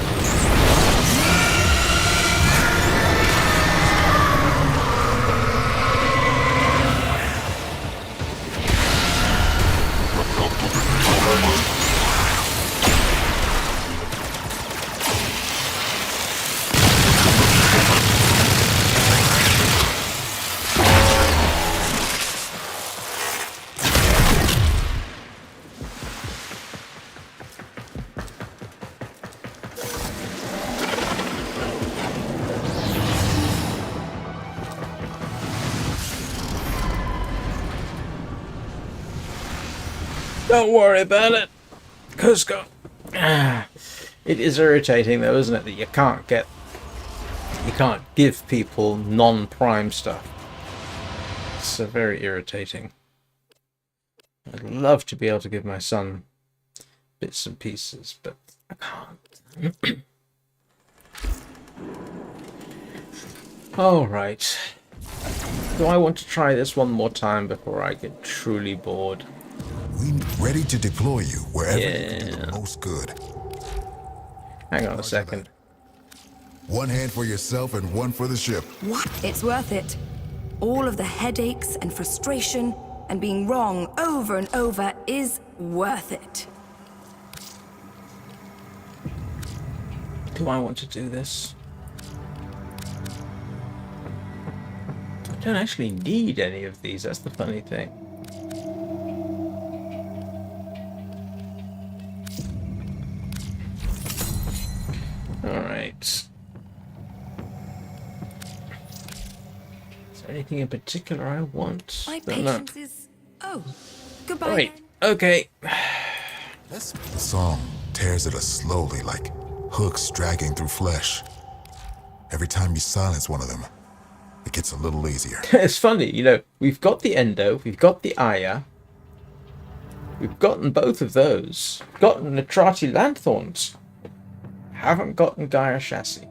A: Don't worry about it, Cusco. It is irritating though, isn't it, that you can't give people non-prime stuff. It's very irritating. I'd love to be able to give my son bits and pieces, but I can't. Alright. Do I want to try this one more time before I get truly bored?
D: We ready to deploy you wherever you can do
A: Yeah.
D: the most good.
A: Hang on a second.
D: One hand for yourself and one for the ship.
G: What? It's worth it. All of the headaches and frustration and being wrong over and over is worth it.
A: Do I want to do this? I don't actually need any of these, that's the funny thing. Alright. Is there anything in particular I want?
G: My
A: Don't know.
G: patience is... Oh, goodbye.
A: Right,
G: then.
A: okay.
D: The song tears at us slowly like hooks dragging through flesh. Every time you silence one of them, it gets a little easier.
A: It's funny, you know, we've got the Endo, we've got the Aya. We've gotten both of those. We've gotten the Trati Lanthorns. Haven't gotten Gaia Chassis.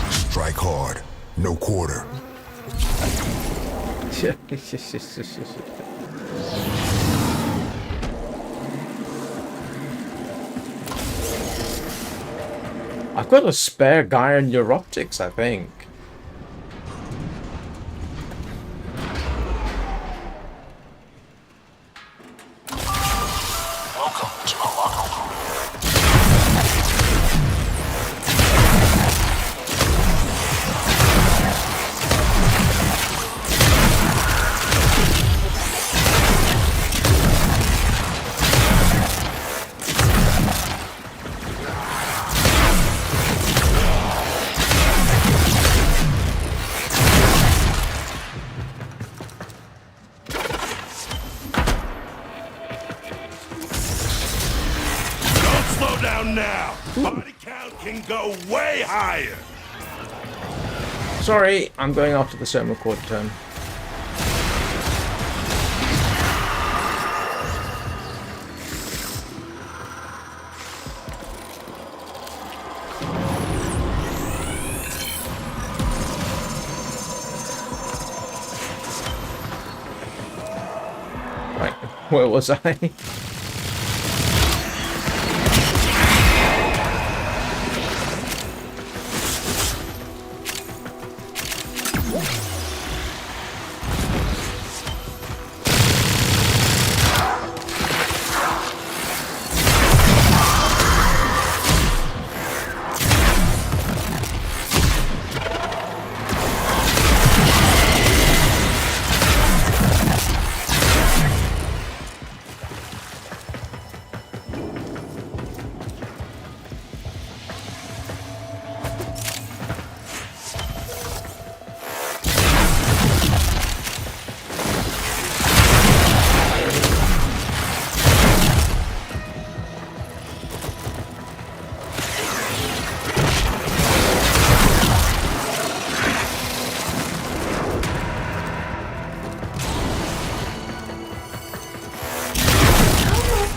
D: Strike hard, no quarter. I've got a spare Gaia Neuroptics, I think.
F: Welcome to Halago.
E: Don't slow down now. Body count can go way higher.
A: Sorry, I'm going after the Soma Quarter turn. Right, where was I?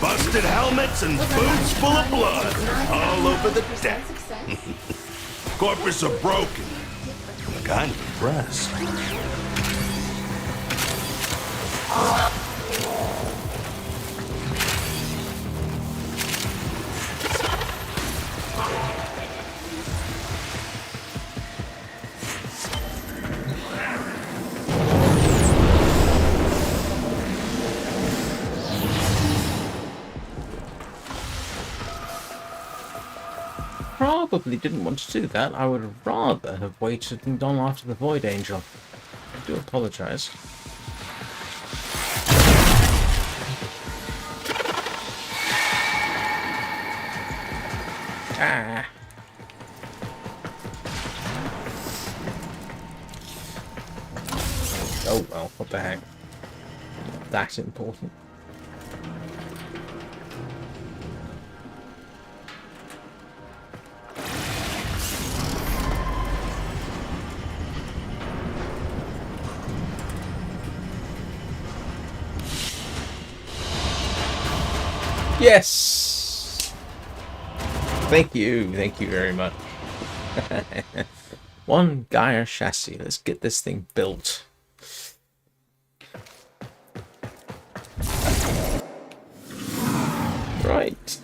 E: Busted helmets and boots full of blood all over the deck. Corpus are broken. I'm kind of impressed.
A: Probably didn't want to do that. I would rather have waited and gone after the Void Angel. I do apologize. Ah. Oh well, what the heck? Not that important. Yes! Thank you very much. One Gaia chassis. Let's get this thing built. Right.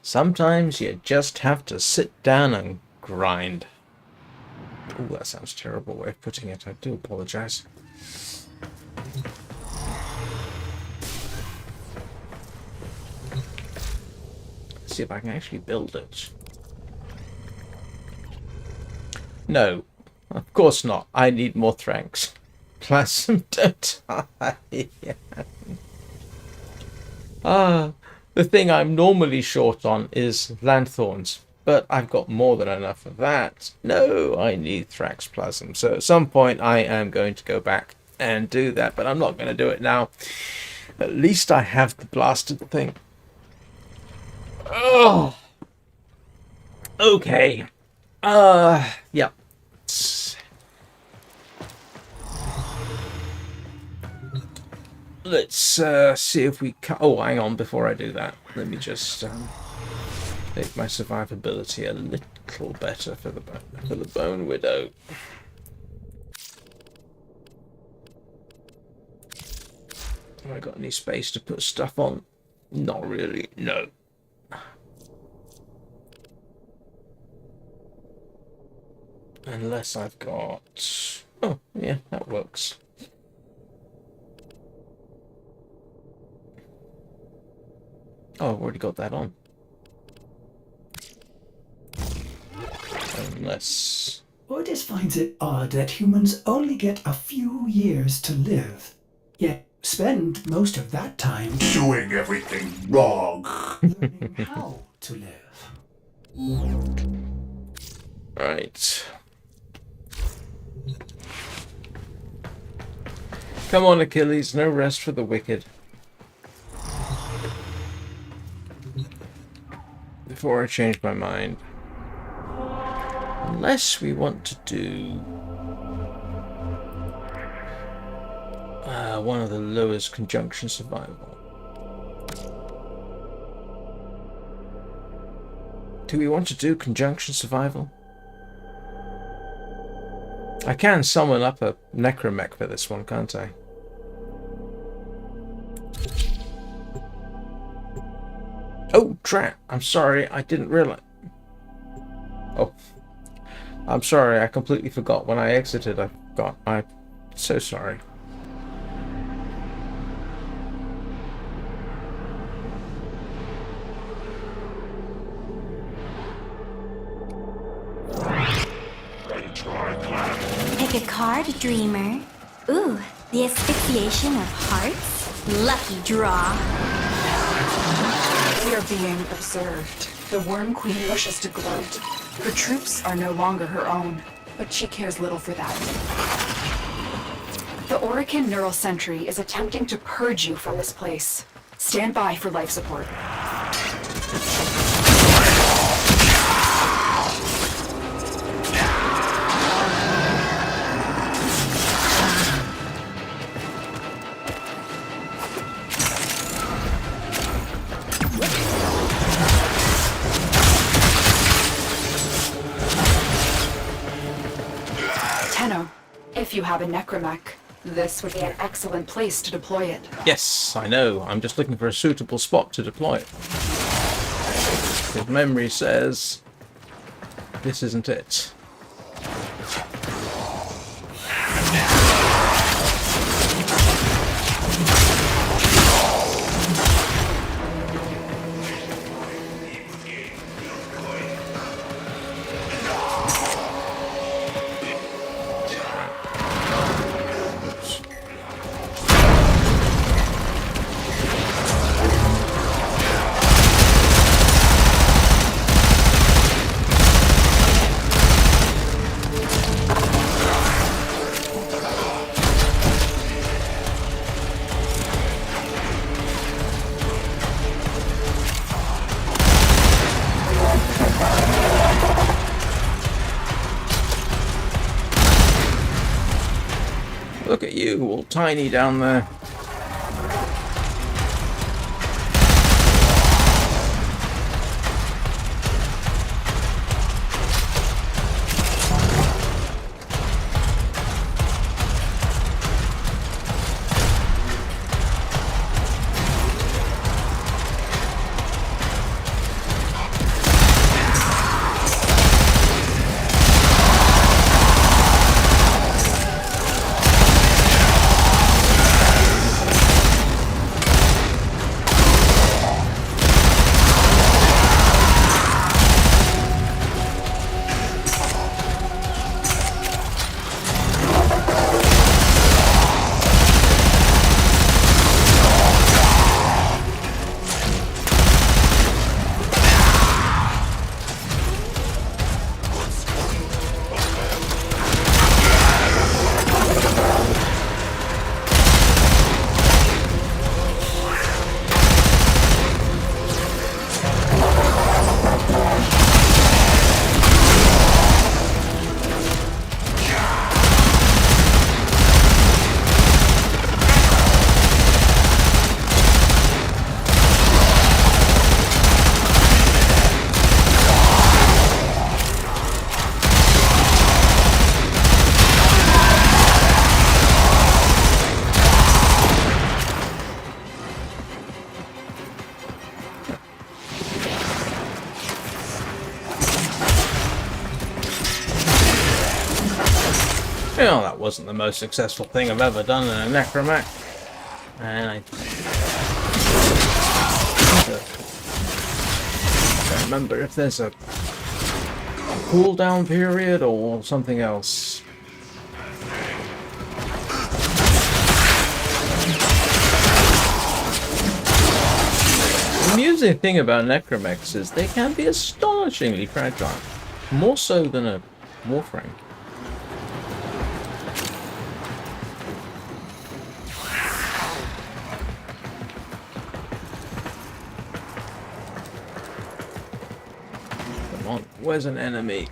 A: Sometimes you just have to sit down and grind. Oh, that sounds terrible way of putting it. I do apologize. Let's see if I can actually build it. No, of course not. I need more Thranks. Plasm, don't I? The thing I'm normally short on is Lanthorns, but I've got more than enough of that. No, I need Thrax Plasm. So at some point I am going to go back and do that, but I'm not going to do it now. At least I have the blasted thing. Oh. Okay. Yeah. Let's see if we can... Oh, hang on, before I do that. Let me just make my survivability a little better for the Bonewidow. Have I got any space to put stuff on? Not really, no. Unless I've got... Oh, yeah, that works. Oh, I've already got that on. Unless...
H: Ordis finds it odd that humans only get a few years to live, yet spend most of that time
F: Doing everything wrong.
H: learning how to live.
A: Right. Come on, Achilles, no rest for the wicked. Before I change my mind. Unless we want to do one of the lowest conjunction survival. Do we want to do conjunction survival? I can summon up a necromech for this one, can't I? Oh, drat. I'm sorry, I didn't realize. Oh. I'm sorry, I completely forgot. When I exited, I forgot. I'm so sorry.
I: Pick a card, dreamer. Ooh, the asphyxiation of hearts? Lucky draw.
J: We are being observed. The Worm Queen wishes to gloat. Her troops are no longer her own, but she cares little for that. The Orican Neural Sentry is attempting to purge you from this place. Stand by for life support. If you have a necromech, this would be an excellent place to deploy it.
A: Yes, I know. I'm just looking for a suitable spot to deploy it. Because memory says this isn't it. Look at you, all tiny down there. Well, that wasn't the most successful thing I've ever done in a necromac. And I don't remember if there's a cooldown period or something else. The amusing thing about necromechs is they can be astonishingly fragile. More so than a Warframe. Come on, where's an enemy?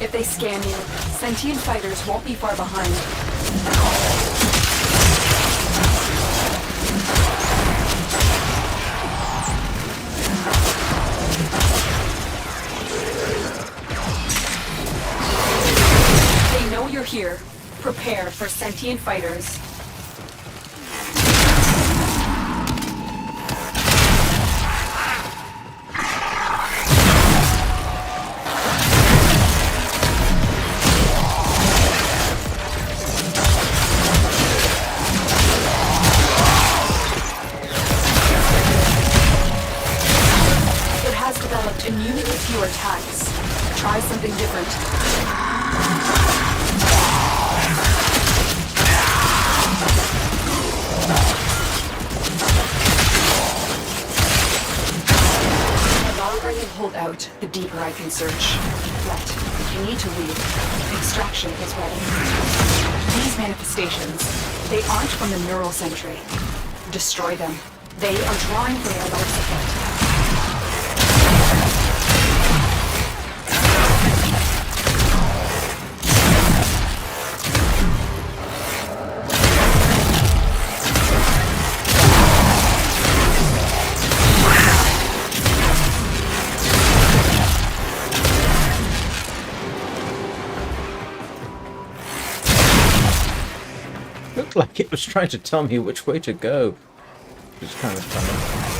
J: If they scan you, sentient fighters won't be far behind. They know you're here. Prepare for sentient fighters. Immunity to your attacks. Try something different. The longer you hold out, the deeper I can search. But if you need to leave, extraction is ready. These manifestations, they aren't from the neural sentry. Destroy them. They are drawing from their life support.
A: Looked like it was trying to tell me which way to go. Which is kind of funny.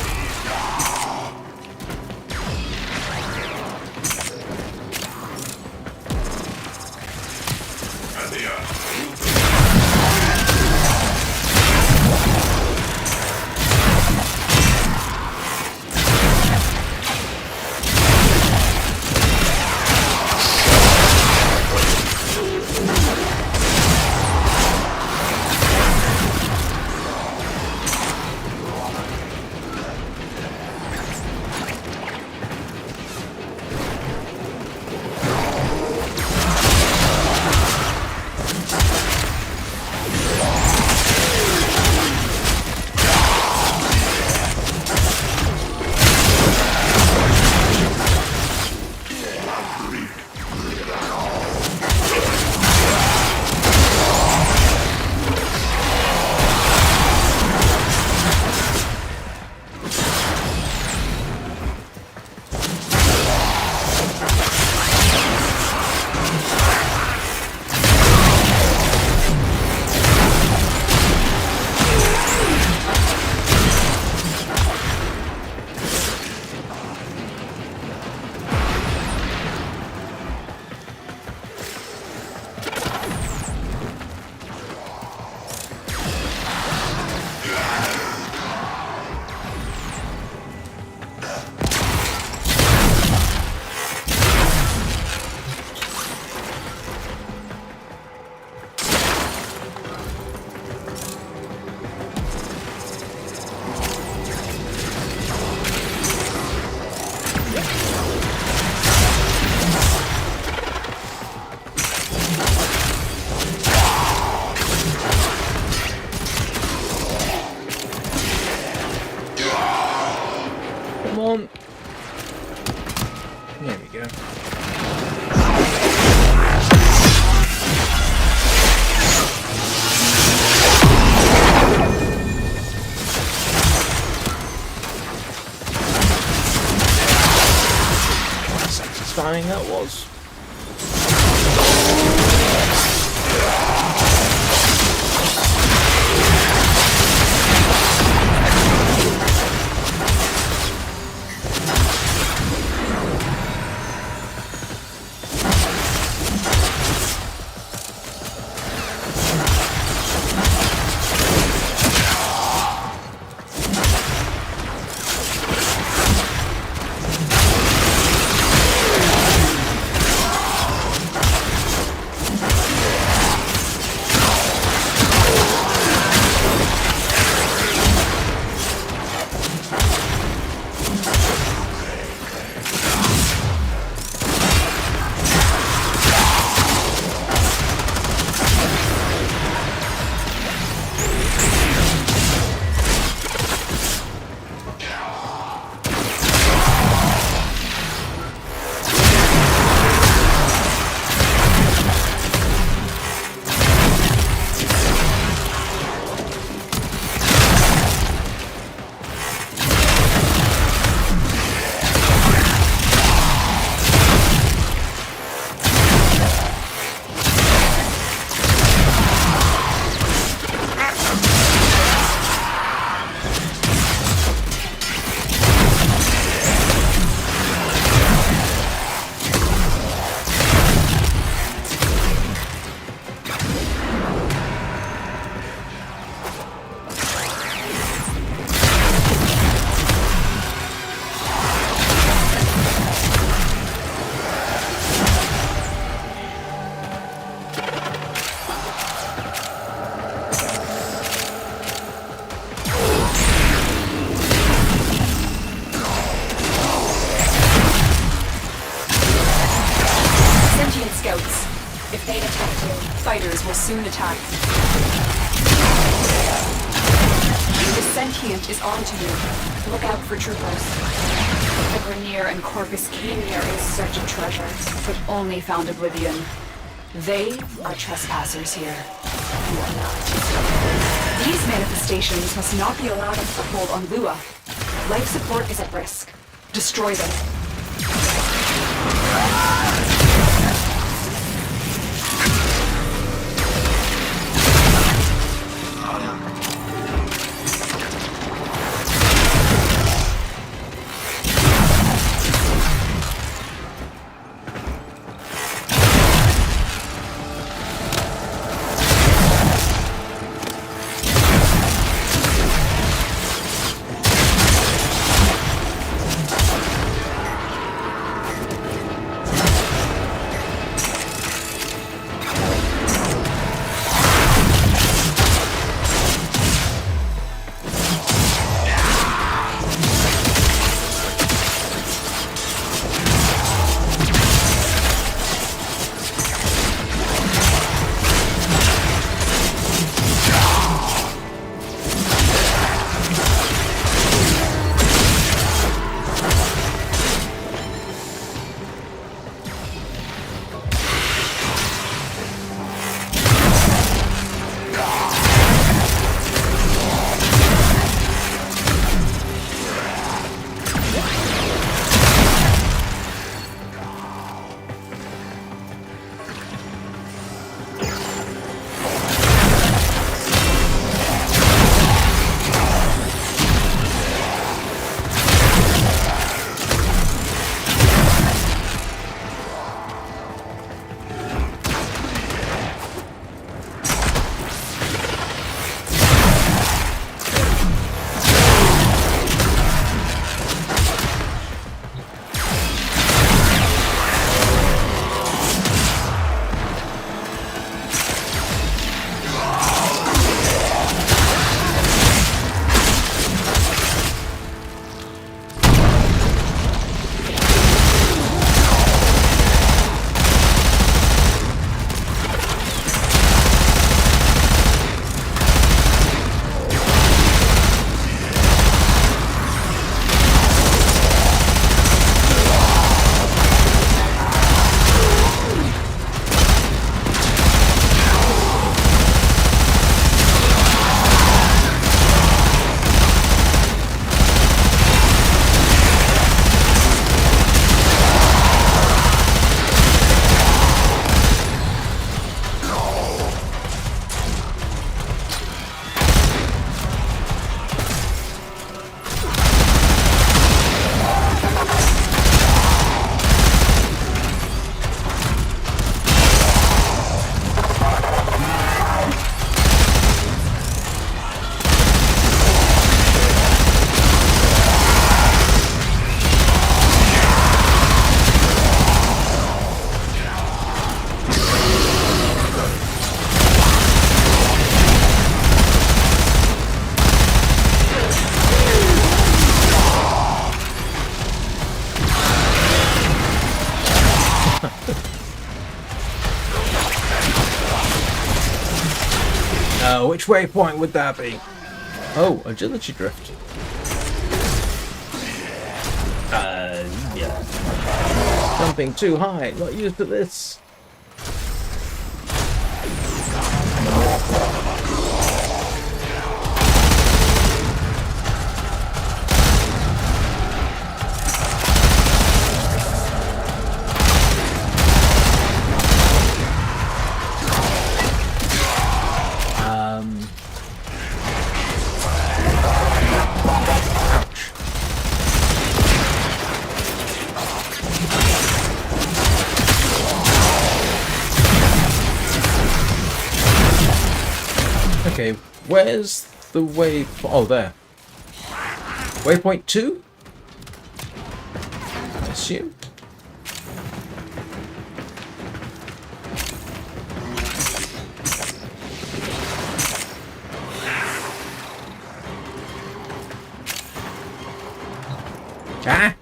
A: saying that was.
J: Fighters will soon attack. The sentient is onto you. Look out for troopers. The Grenier and Corvus came here in search of treasure, but only found oblivion. They are trespassers here. You are not. These manifestations must not be allowed a foothold on Lua. Life support is at risk. Destroy them.
A: Which waypoint would that be? Oh, agility drift. Yeah. Jumping too high, not used to this. Okay, where's the way? Oh, there. Waypoint 2? I assume. Ah!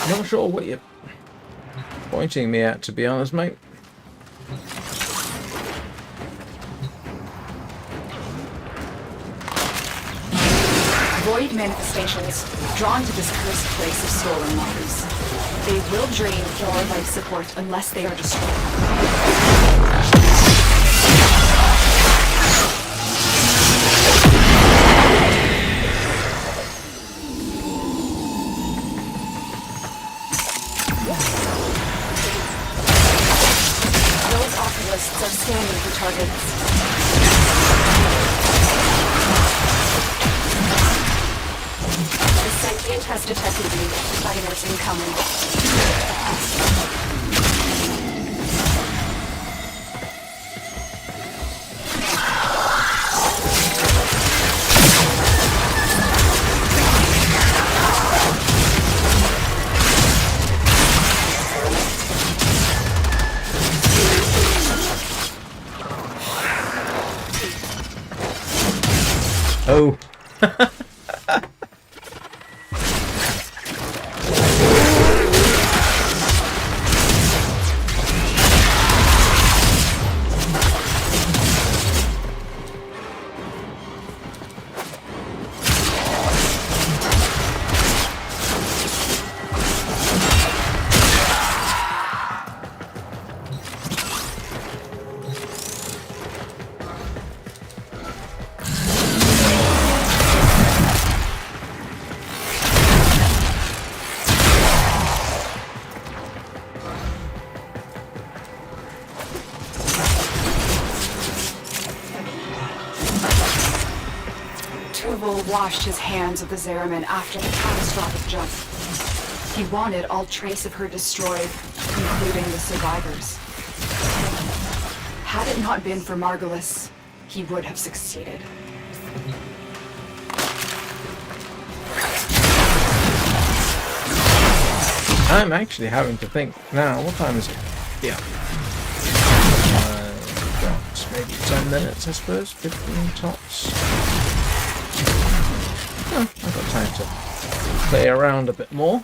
A: Not sure what you're pointing me at, to be honest, mate.
J: Void manifestations drawn to this cursed place of stolen waters. They will drain your life support unless they are destroyed. Are scanning for targets. The sentient has detected you. Fighters
A: Oh.
J: washed his hands of the Zeraman after the catastrophic jump. He wanted all trace of her destroyed, including the survivors. Had it not been for Margulis, he would have succeeded.
A: I'm actually having to think now. What time is it? Yeah. Got maybe 10 minutes, I suppose. 15 tops. Oh, I've got time to play around a bit more.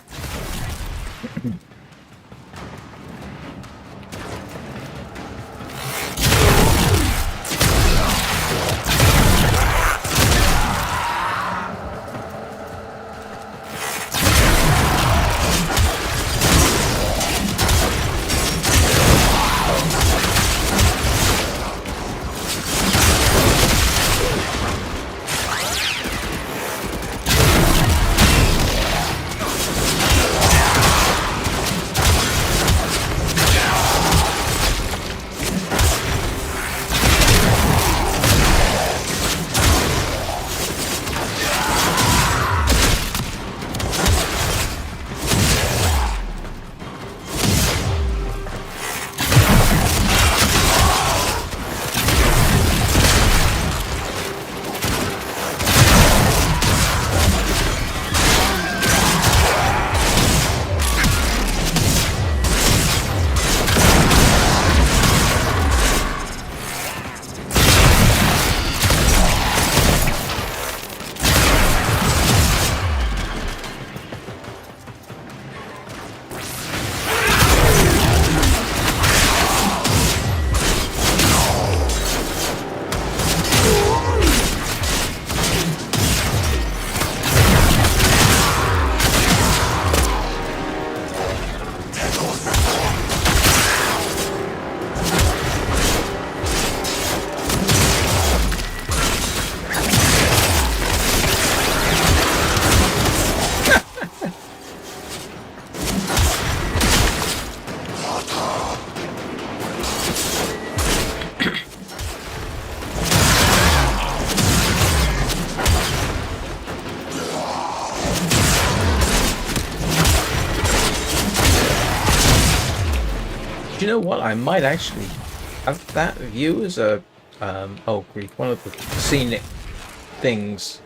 A: Do you know what? I might actually have that view as a oh Greek, one of the scenic things.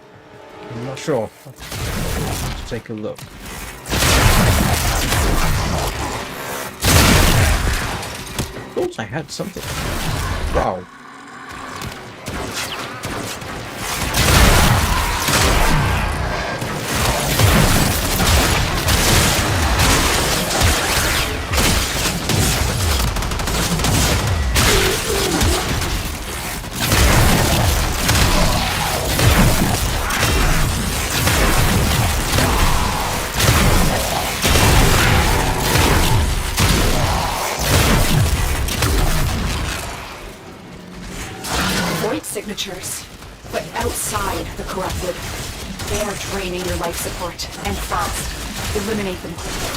A: I'm not sure. Let's take a look. Thought I had something. Wow.
J: Signatures, but outside the corrupted. They are draining your life support, and fast. Eliminate them quickly.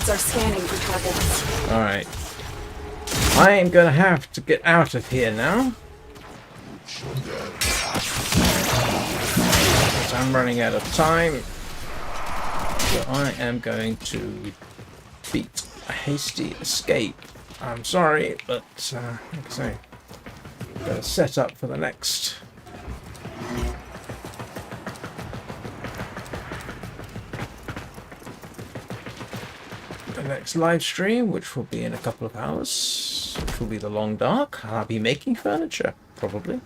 J: Are scanning for targets.
A: Alright. I am gonna have to get out of here now. Because I'm running out of time. So I am going to beat a hasty escape. I'm sorry, but like I say, gotta set up for the next. Next live stream, which will be in a couple of hours, which will be the Long Dark. I'll be making furniture, probably.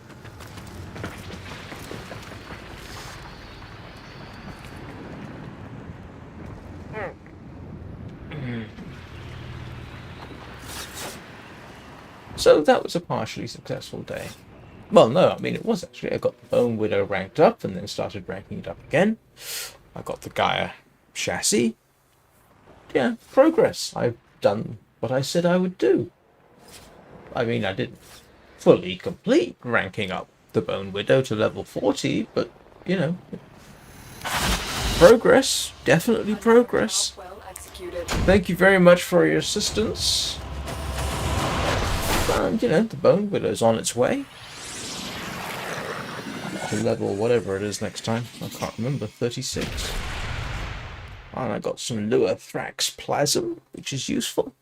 A: So that was a partially successful day. Well, no, I mean it was actually. I got the Bonewidow ranked up and then started ranking it up again. I got the Gaia chassis. Yeah, progress. I've done what I said I would do. I mean, I didn't fully complete ranking up the Bonewidow to level 40, but, you know, progress. Definitely progress.
J: Well executed.
A: Thank you very much for your assistance. And, you know, the Bonewidow's on its way. To level whatever it is next time. I can't remember. 36. And I got some Lua Thrax Plasm, which is useful.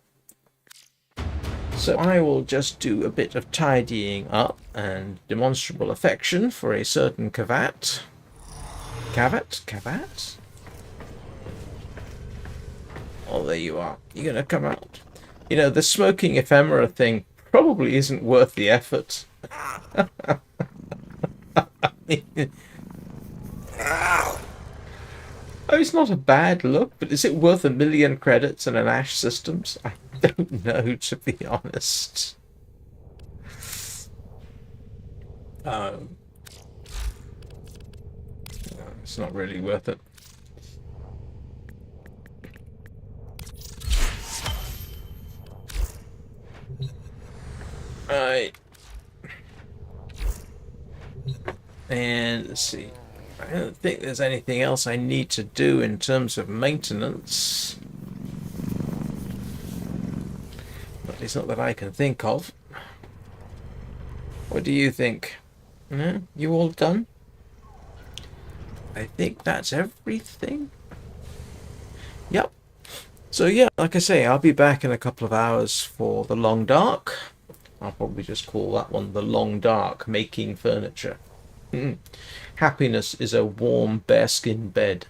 A: So I will just do a bit of tidying up and demonstrable affection for a certain Kavat. Kavat? Oh, there you are. You're going to come out. You know, the smoking ephemera thing probably isn't worth the effort. Oh, it's not a bad look, but is it worth 1 million credits and an Ash Systems? I don't know, to be honest. It's not really worth it. Right. And let's see. I don't think there's anything else I need to do in terms of maintenance. At least not that I can think of. What do you think? No? You all done? I think that's everything. Yep. So yeah, like I say, I'll be back in a couple of hours for the Long Dark. I'll probably just call that one the Long Dark, making furniture. Happiness is a warm bearskin bed.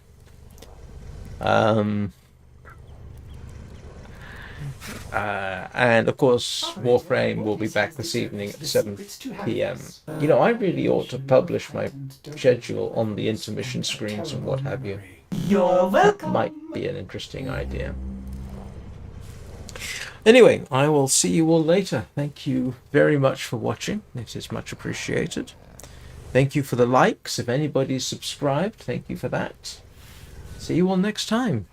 A: And of course, Warframe will be back this evening at 7 p.m. You know, I really ought to publish my schedule on the intermission screens and what have you.
H: You're welcome.
A: Might be an interesting idea. Anyway, I will see you all later. Thank you very much for watching. It is much appreciated. Thank you for the likes. If anybody's subscribed, thank you for that. See you all next time.